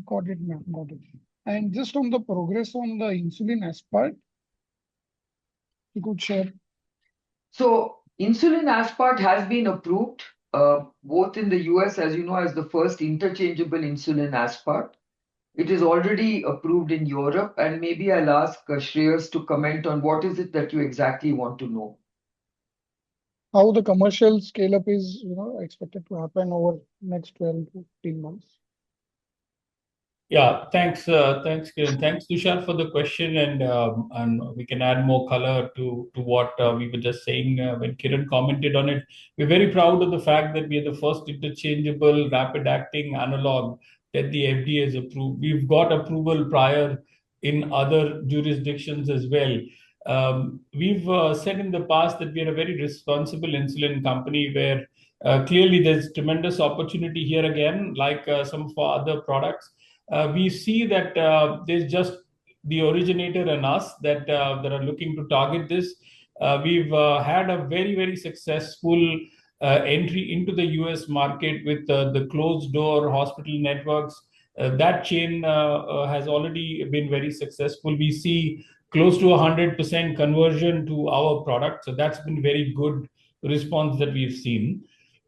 Got it, ma'am. Got it. And just on the progress on the insulin aspart, you could share. So insulin aspart has been approved both in the US, as you know, as the first interchangeable insulin aspart. It is already approved in Europe, and maybe I'll ask Shreyas to comment on what is it that you exactly want to know. How the commercial scale up is expected to happen over next 12 to 15 months. Yeah, thanks, Kiran. Thanks, Tushar, for the question, and we can add more color to what we were just saying when Kiran commented on it. We're very proud of the fact that we are the first interchangeable rapid-acting analog that the FDA has approved. We've got approval prior in other jurisdictions as well. We've said in the past that we are a very responsible insulin company where clearly there's tremendous opportunity here again, like some of our other products. We see that there's just the originator and us that are looking to target this. We've had a very, very successful entry into the US market with the closed door hospital networks. That chain has already been very successful. We see close to 100% conversion to our product. So that's been very good response that we've seen.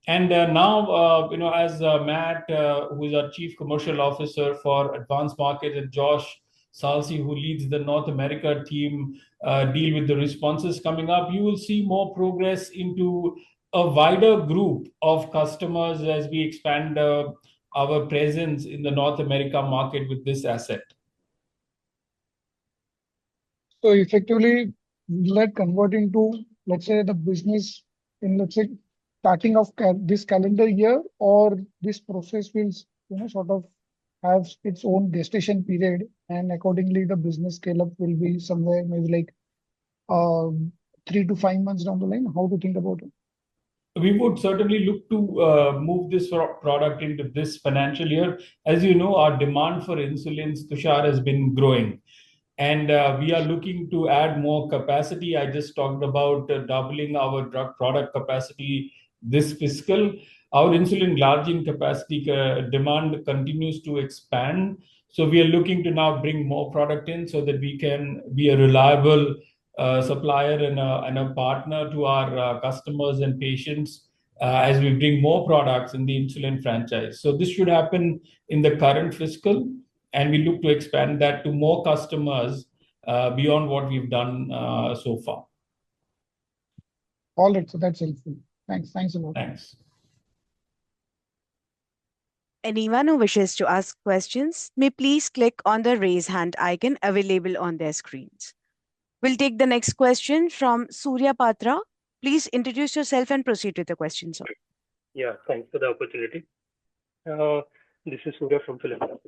And now, as Matt, who is our Chief Commercial Officer for Advanced Markets, and Josh Salsi, who leads the North America team, deal with the responses coming up, you will see more progress into a wider group of customers as we expand our presence in the North America market with this asset. So effectively, let convert into, let's say, the business in, let's say, starting of this calendar year, or this process will sort of have its own gestation period, and accordingly the business scale up will be somewhere maybe like 3 to 5 months down the line. How to think about it? We would certainly look to move this product into this financial year. As you know, our demand for insulins, Tushar, has been growing. And we are looking to add more capacity. I just talked about doubling our drug product capacity this fiscal. Our insulin glargine capacity demand continues to expand. So we are looking to now bring more product in so that we can be a reliable supplier and a partner to our customers and patients as we bring more products in the insulin franchise. So this should happen in the current fiscal, and we look to expand that to more customers beyond what we've done so far. All right, so that's helpful. Thanks a lot. Thanks. Anyone who wishes to ask questions may please click on the raise hand icon available on their screens. We'll take the next question from Surya Patra. Please introduce yourself and proceed with the question, sir. Yeah, thanks for the opportunity. This is Surya from Philadelphia.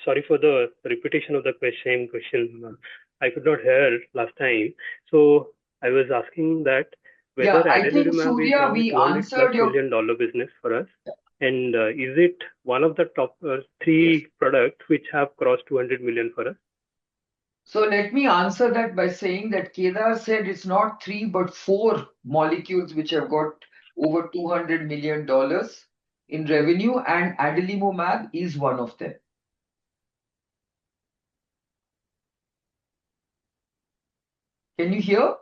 Sorry for the repetition of the same question. I could not hear last time. So I was asking that whether I think, adalimumab is Surya, now we $200+ answered your million business for us. And is it one of the top 3 products which have crossed 200 million for us? So let me answer that by saying that Kedar said it's not 3 but 4 molecules which have got over $200 million in revenue, and adalimumab is one of them. Can you hear?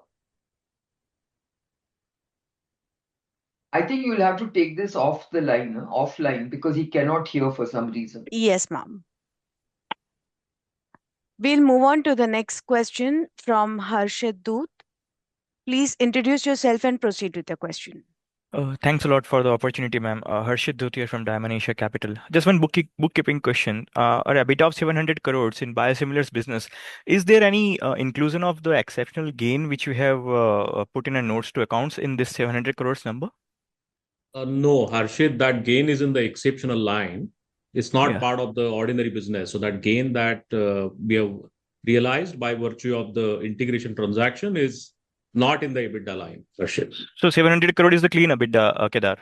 I think you'll have to take this off the line, offline, because he cannot hear for some reason. Yes, ma'am. We'll move on to the next question from Harshit Doot. Please introduce yourself and proceed with the question. Thanks a lot for the opportunity, ma'am. Harshit Dhoot here from Diamond Asia Capital. Just one bookkeeping question. Our EBITDA of 700 crores in biosimilars business. Is there any inclusion of the exceptional gain which you have put in a notes to accounts in this 700 crores number? No, Harshit, that gain is in the exceptional line. It's not Yeah. part of the ordinary business. So that gain that we have realized by virtue of the integration transaction is not in the EBITDA line, Harshit. So 700 crore is the clean EBITDA, Kedar,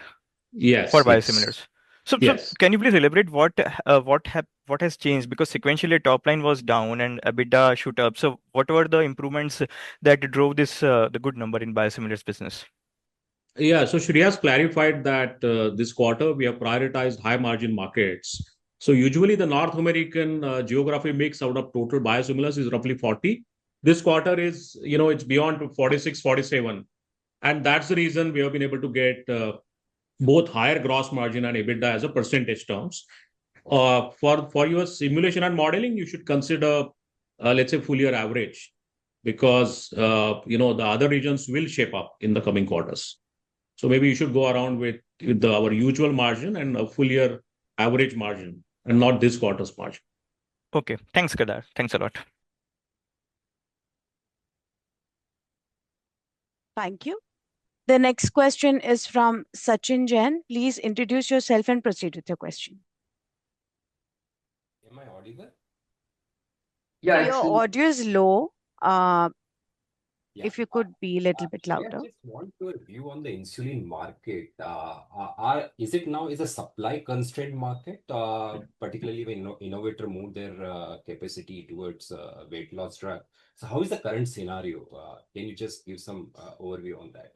Yes, for yes. biosimilars. So Yes. can you please elaborate what has changed? Because sequentially top line was down and EBITDA shoot up. So what were the improvements that drove this the good number in biosimilars business? Yeah, so Shreya's clarified that this quarter we have prioritized high margin markets. So usually the North American geography mix out of total biosimilars is roughly 40. This quarter is, it's beyond 46, 47. And that's the reason we have been able to get both higher gross margin and EBITDA as a percentage terms. For your simulation and modeling, you should consider, let's say, full year average, because, the other regions will shape up in the coming quarters. So maybe you should go around with our usual margin and a full year average margin and not this quarter's margin. Okay, thanks, Kedar. Thanks a lot. Thank you. The next question is from Sachin Jain. Please introduce yourself and proceed with your question. Am I audible? Yeah, Your audio is low. If you could be a little bit louder. I just want your view on the insulin market. Is it now a supply constrained market, particularly when innovator move their capacity towards weight loss drug? So how is the current scenario? Can you just give some overview on that?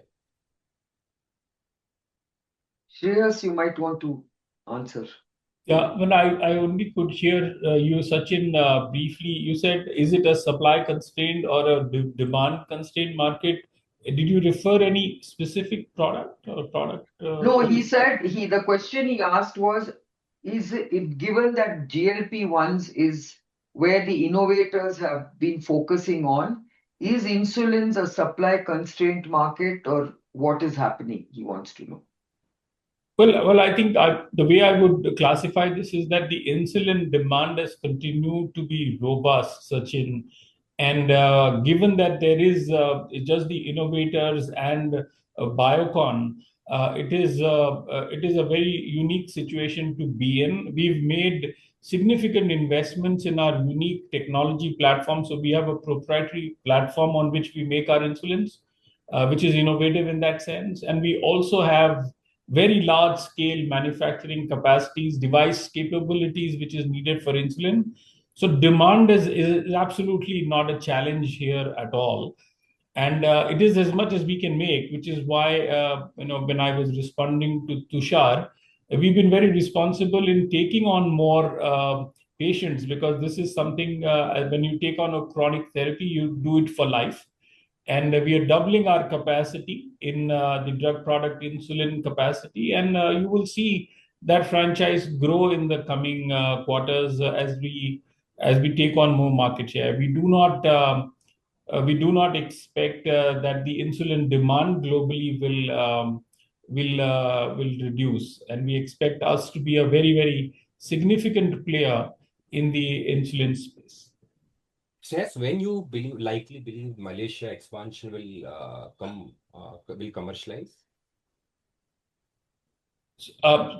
Shreyas, you might want to answer. Yeah, when I only could hear you, Sachin, briefly. You said, is it a supply constrained or a demand constrained market? Did you refer any specific product or product? No, he said the question he asked was, is it given that GLP-1s is where the innovators have been focusing on, is insulins a supply constraint market or what is happening? He wants to know. Well, I think the way I would classify this is that the insulin demand has continued to be robust, Sachin. And given that there is just the innovators and Biocon, it is a very unique situation to be in. We've made significant investments in our unique technology platform. So we have a proprietary platform on which we make our insulins, which is innovative in that sense. And we also have very large scale manufacturing capacities, device capabilities, which is needed for insulin. So demand is absolutely not a challenge here at all. And it is as much as we can make, which is why, when I was responding to Tushar, we've been very responsible in taking on more patients, because this is something, when you take on a chronic therapy, you do it for life. And we are doubling our capacity in the drug product insulin capacity. And you will see that franchise grow in the coming quarters as we take on more market share. We do not expect that the insulin demand globally will reduce, and we expect us to be a very, very significant player in the insulin space. Yes, when you likely believe Malaysia expansion will commercialize?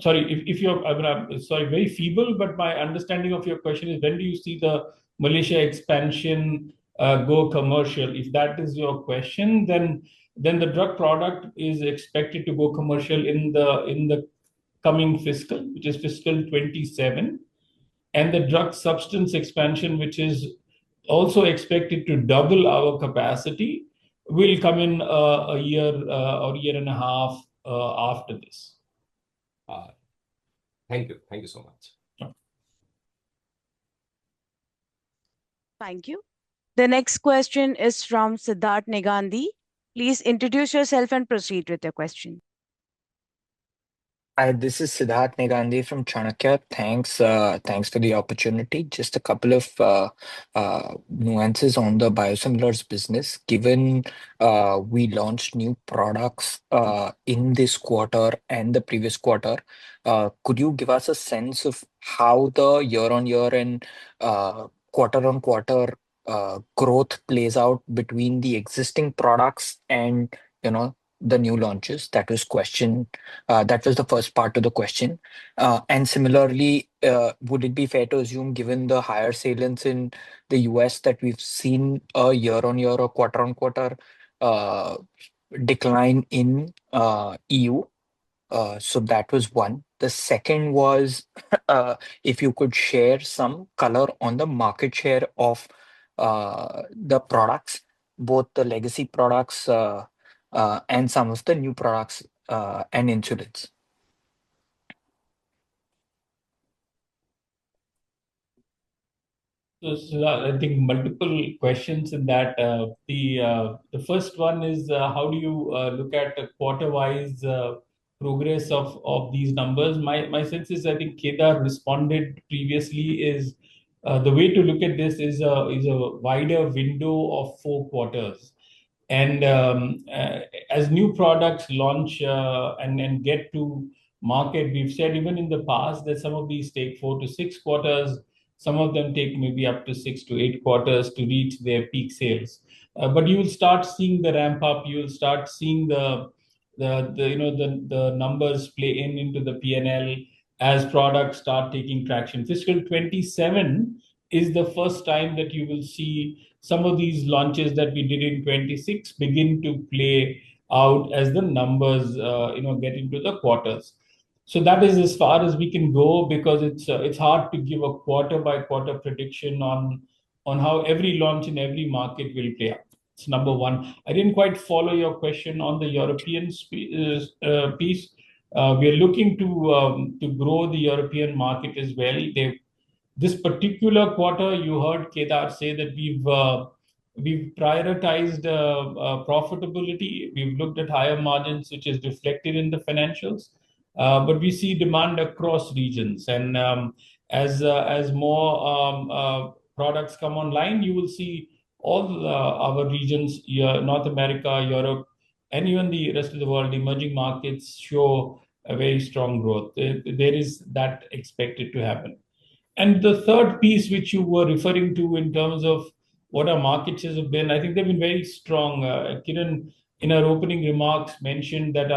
Sorry, if you're, I'm sorry, very feeble, but my understanding of your question is, when do you see the Malaysia expansion go commercial? If that is your question, then the drug product is expected to go commercial in the coming fiscal, which is fiscal 27, and the drug substance expansion, which is also expected to double our capacity, will come in a year or year and a half after this. Thank you. Thank you so much. Thank you. The next question is from Siddharth Negandhi. Please introduce yourself and proceed with your question. Hi, this is Siddharth Negandhi from Chanakya. Thanks for the opportunity. Just a couple of nuances on the biosimilars business. Given we launched new products in this quarter and the previous quarter, could you give us a sense of how the year-on-year and quarter-on-quarter growth plays out between the existing products and the new launches? That was the first part of the question. And similarly, would it be fair to assume, given the higher salience in the US, that we've seen a year-on-year or quarter-on-quarter decline in EU? So that was one. The second was if you could share some color on the market share of the products, both the legacy products and some of the new products and insulins. So I think multiple questions in that. The first one is how do you look at the quarter-wise progress of these numbers? My sense is I think Kedar responded previously is the way to look at this is a wider window of 4 quarters. And as new products launch and get to market, we've said even in the past that some of these take 4 to 6 quarters. Some of them take maybe up to 6 to 8 quarters to reach their peak sales. But you will start seeing the ramp up. You will start seeing the numbers play into the P&L as products start taking traction. Fiscal 27 is the first time that you will see some of these launches that we did in 26 begin to play out as the numbers get into the quarters. So that is as far as we can go, because it's hard to give a quarter by quarter prediction on how every launch in every market will play out. It's number one. I didn't quite follow your question on the European piece. We are looking to grow the European market as well. This particular quarter, you heard Kedar say that we've prioritized profitability. We've looked at higher margins, which is reflected in the financials. But we see demand across regions, and as more products come online, you will see all our regions, North America, Europe, and even the rest of the world, emerging markets show a very strong growth. There is that expected to happen. And the third piece, which you were referring to in terms of what our market shares have been, I think they've been very strong. Kiran, in our opening remarks, mentioned that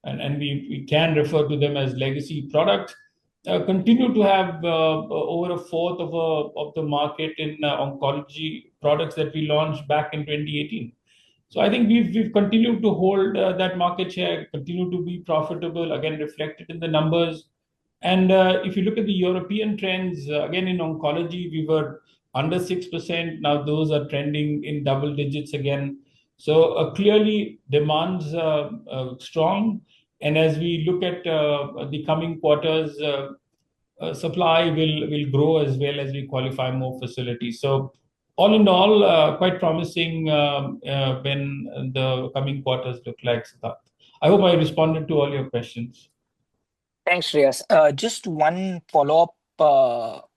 and we can refer to them as legacy products, continue to have over a fourth of the market in oncology products that we launched back in 2018. So I think we've continued to hold that market share, continue to be profitable, again reflected in the numbers. And if you look at the European trends, again in oncology, we were under 6%. Now those are trending in double digits again. So clearly demand's strong. And as we look at the coming quarters, supply will grow as well as we qualify more facilities. So all in all, quite promising when the coming quarters look like that. I hope I responded to all your questions. Thanks, Shreyas. Just one follow-up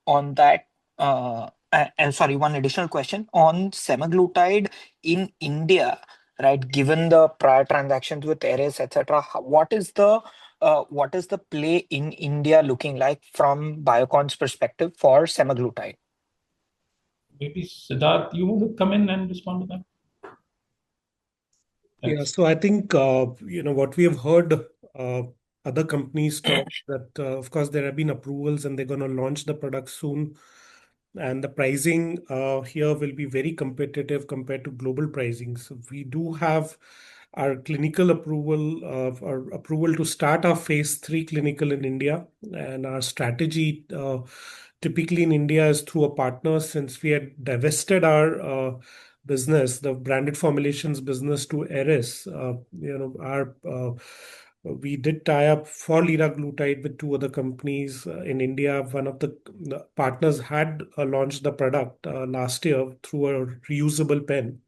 on that. And sorry, one additional question on semaglutide in India, right? Given the prior transactions with Eris, etc., what is the play in India looking like from Biocon's perspective for semaglutide? Maybe Siddharth, you want to come in and respond to that? Yeah, so I think what we have heard other companies talk that of course there have been approvals and they're going to launch the product soon, and the pricing here will be very competitive compared to global pricing. So we do have our clinical approval or approval to start our phase 3 clinical in India, and our strategy typically in India is through a partner. Since we had divested our business, the branded formulations business, to Eris, our We did tie up for liraglutide with two other companies in India. One of the partners had launched the product last year through a reusable pen.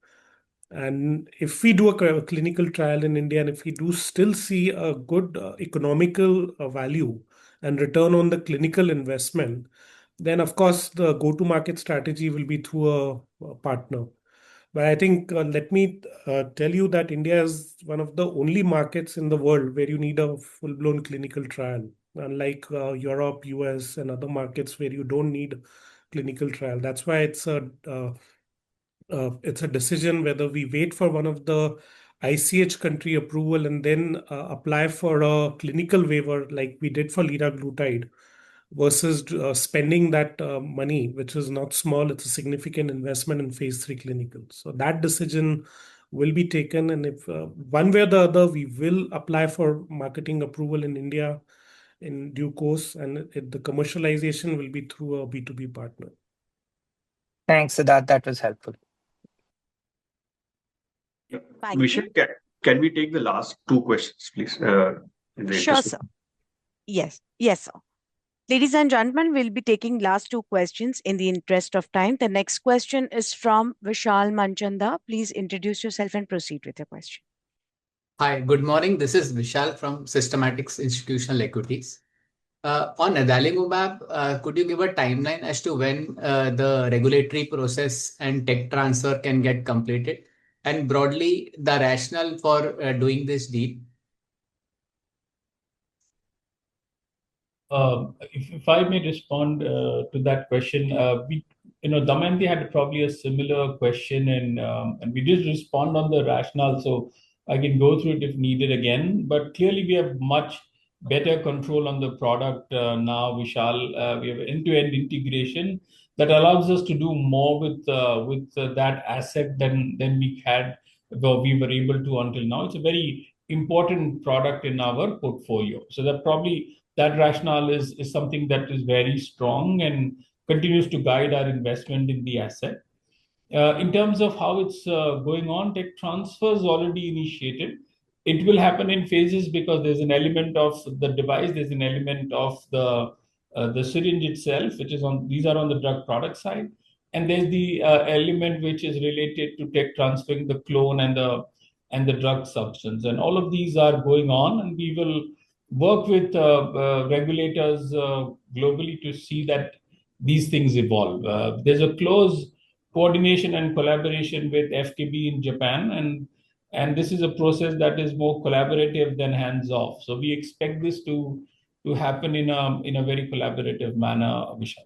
And if we do a clinical trial in India, and if we do still see a good economical value and return on the clinical investment, then of course the go-to-market strategy will be through a partner. But I think let me tell you that India is one of the only markets in the world where you need a full-blown clinical trial, unlike Europe, US, and other markets where you don't need clinical trial. That's why it's a decision whether we wait for one of the ICH country approval and then apply for a clinical waiver like we did for liraglutide versus spending that money, which is not small. It's a significant investment in phase 3 clinical. So that decision will be taken. And if one way or the other, we will apply for marketing approval in India in due course. And the commercialization will be through a B2B partner. Thanks, Siddharth. That was helpful. Thank Vishal, you. can we take the last two questions, please? Sure, sir. Yes, sir. Ladies and gentlemen, we'll be taking last two questions in the interest of time. The next question is from Vishal Manchanda. Please introduce yourself and proceed with your question. Hi, good morning. This is Vishal from Systematics Institutional Equities. On adalimumab, could you give a timeline as to when the regulatory process and tech transfer can get completed? And broadly, the rationale for doing this deal? If I may respond to that question, Damayanti had probably a similar question, and we did respond on the rationale, so I can go through it if needed again. But clearly, we have much better control on the product now, Vishal. We have end-to-end integration that allows us to do more with that asset than we had, or we were able to until now. It's a very important product in our portfolio. So that rationale is something that is very strong and continues to guide our investment in the asset. In terms of how it's going on, tech transfer is already initiated. It will happen in phases because there's an element of the device, there's an element of the syringe itself, these are on the drug product side, and there's the element which is related to tech transferring the clone and the drug substance, and all of these are going on, and we will work with regulators globally to see that these things evolve. There's a close coordination and collaboration with FKB in Japan, and this is a process that is more collaborative than hands-off. So we expect this to happen in a very collaborative manner, Vishal.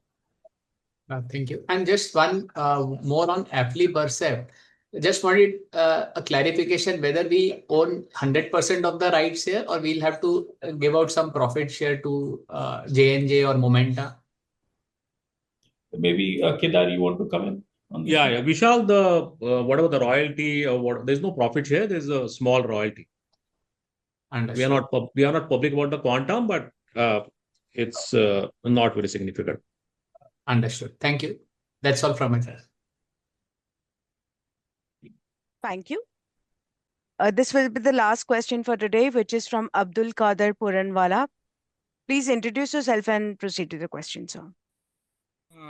Thank you. And just one more on aflibercept. Just wanted a clarification whether we own 100% of the rights here, or we'll have to give out some profit share to J&J or Momenta. Maybe Kedar, you want to come in on this? Yeah. Vishal, whatever the royalty or there's no profit share. There's a small royalty. Understood. We are not public about the quantum, but it's not very significant. Understood. Thank you. That's all from my side. Thank you. This will be the last question for today, which is from Abdul Qadir Puranwala. Please introduce yourself and proceed with the question, sir.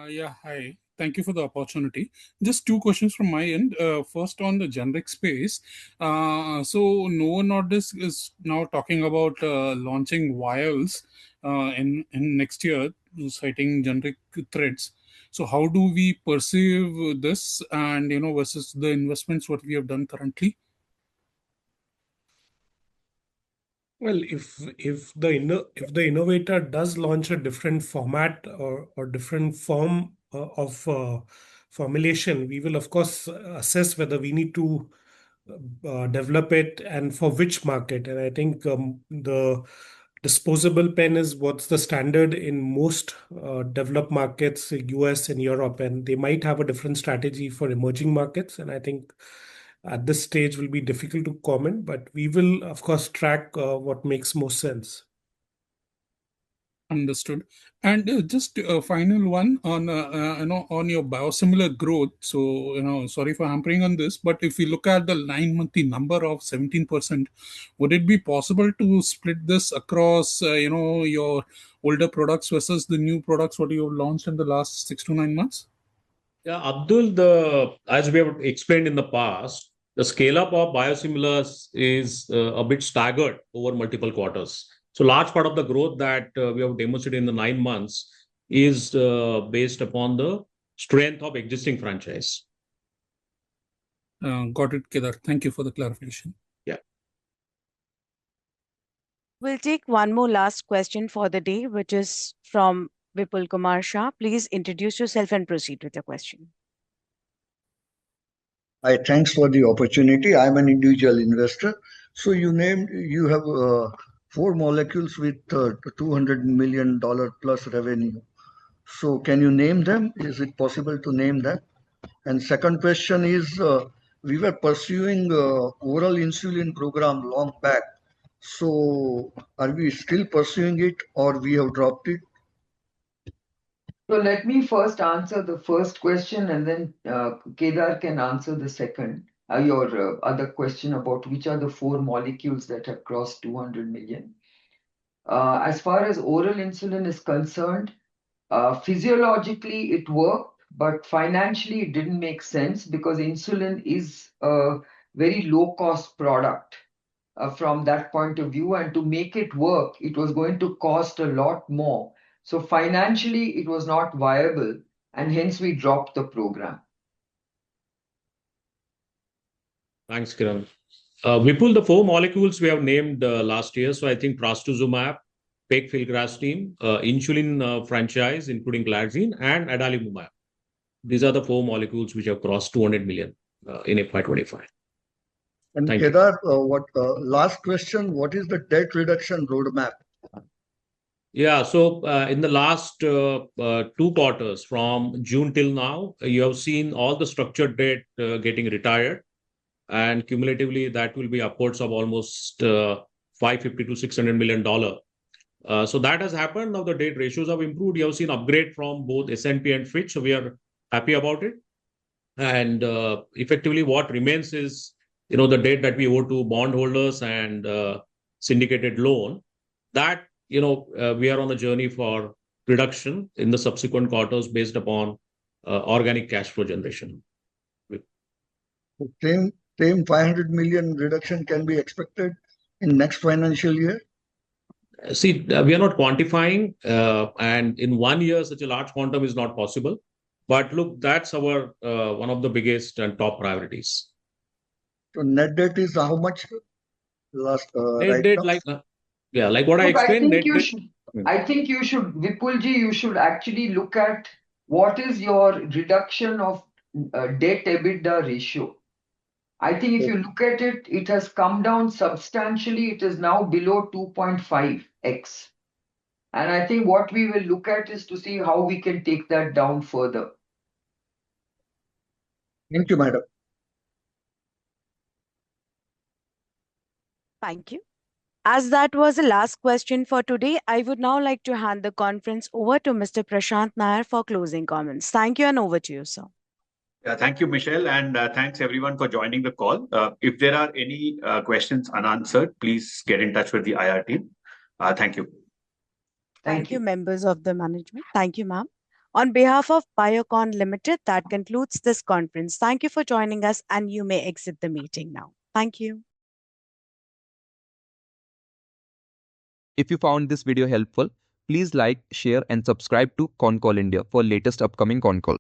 Yeah, hi. Thank you for the opportunity. Just two questions from my end. First, on the generic space. So Novo Nordisk is now talking about launching vials in next year, citing generic threats. So how do we perceive this and, versus the investments what we have done currently? Well, if the innovator does launch a different format or different form of formulation, we will of course assess whether we need to develop it and for which market. And I think the disposable pen is what's the standard in most developed markets, US and Europe, and they might have a different strategy for emerging markets. And I think at this stage will be difficult to comment, but we will of course track what makes most sense. Understood. And just a final one on on your biosimilar growth. So sorry for hampering on this, but if we look at the 9 monthly number of 17%, would it be possible to split this across your older products versus the new products what you have launched in the last 6 to 9 months? Yeah, Abdul, as we have explained in the past, the scale up of biosimilars is a bit staggered over multiple quarters. So large part of the growth that we have demonstrated in the 9 months is based upon the strength of existing franchise. Got it, Kedar. Thank you for the clarification. Yeah. We'll take one more last question for the day, which is from Vipul Kumar Shah. Please introduce yourself and proceed with your question. Hi, thanks for the opportunity. I'm an individual investor. So you have 4 molecules with $200 million plus revenue. So can you name them? Is it possible to name them? And second question is, we were pursuing oral insulin program long back. So are we still pursuing it or we have dropped it? So let me first answer the first question and then Kedar can answer the second. Your other question about which are the 4 molecules that have crossed 200 million. As far as oral insulin is concerned, physiologically it worked, but financially it didn't make sense because insulin is a very low cost product from that point of view. And to make it work, it was going to cost a lot more. So financially, it was not viable, and hence we dropped the program. Thanks, Kiran. Vipul, the 4 molecules we have named last year. So I think trastuzumab, pegfilgrastim, insulin franchise, including glargine, and adalimumab. These are the 4 molecules which have crossed 200 million in FY25. And Thank Kedar, last question, what is the debt reduction roadmap? Yeah, so in the last 2 quarters, from June till now, you have seen all the structured debt getting retired, and cumulatively that will be upwards of almost 550 to $600 million. So that has happened. Now the debt ratios have improved. You have seen upgrade from both S&P and Fitch, so we are happy about it. And effectively, what remains is the debt that we owe to bondholders and syndicated loan. That we are on a journey for reduction in the subsequent quarters based upon organic cash flow generation. Same 500 million reduction can be expected in next financial year? See, we are not quantifying, and in 1 year, such a large quantum is not possible. But look, that's our one of the biggest and top priorities. So net debt is how much last Net right debt, now? like what I Look, explained, net debt. I think you should, Vipulji, you should actually look at what is your reduction of debt EBITDA ratio. I think if you look at it, it has come down substantially. It is now below 2.5x. And I think what we will look at is to see how we can take that down further. Thank you, madam. Thank you. As that was the last question for today, I would now like to hand the conference over to Mr. Prashant Nair for closing comments. Thank you, and over to you, sir. Yeah, thank you, Michelle, and thanks everyone for joining the call. If there are any questions unanswered, please get in touch with the IR team. Thank you. Thank you, members of the management. Thank you, ma'am. On behalf of Biocon Limited, that concludes this conference. Thank you for joining us, and you may exit the meeting now. Thank you. If you found this video helpful, please like, share, and subscribe to Concall India for latest upcoming Concall.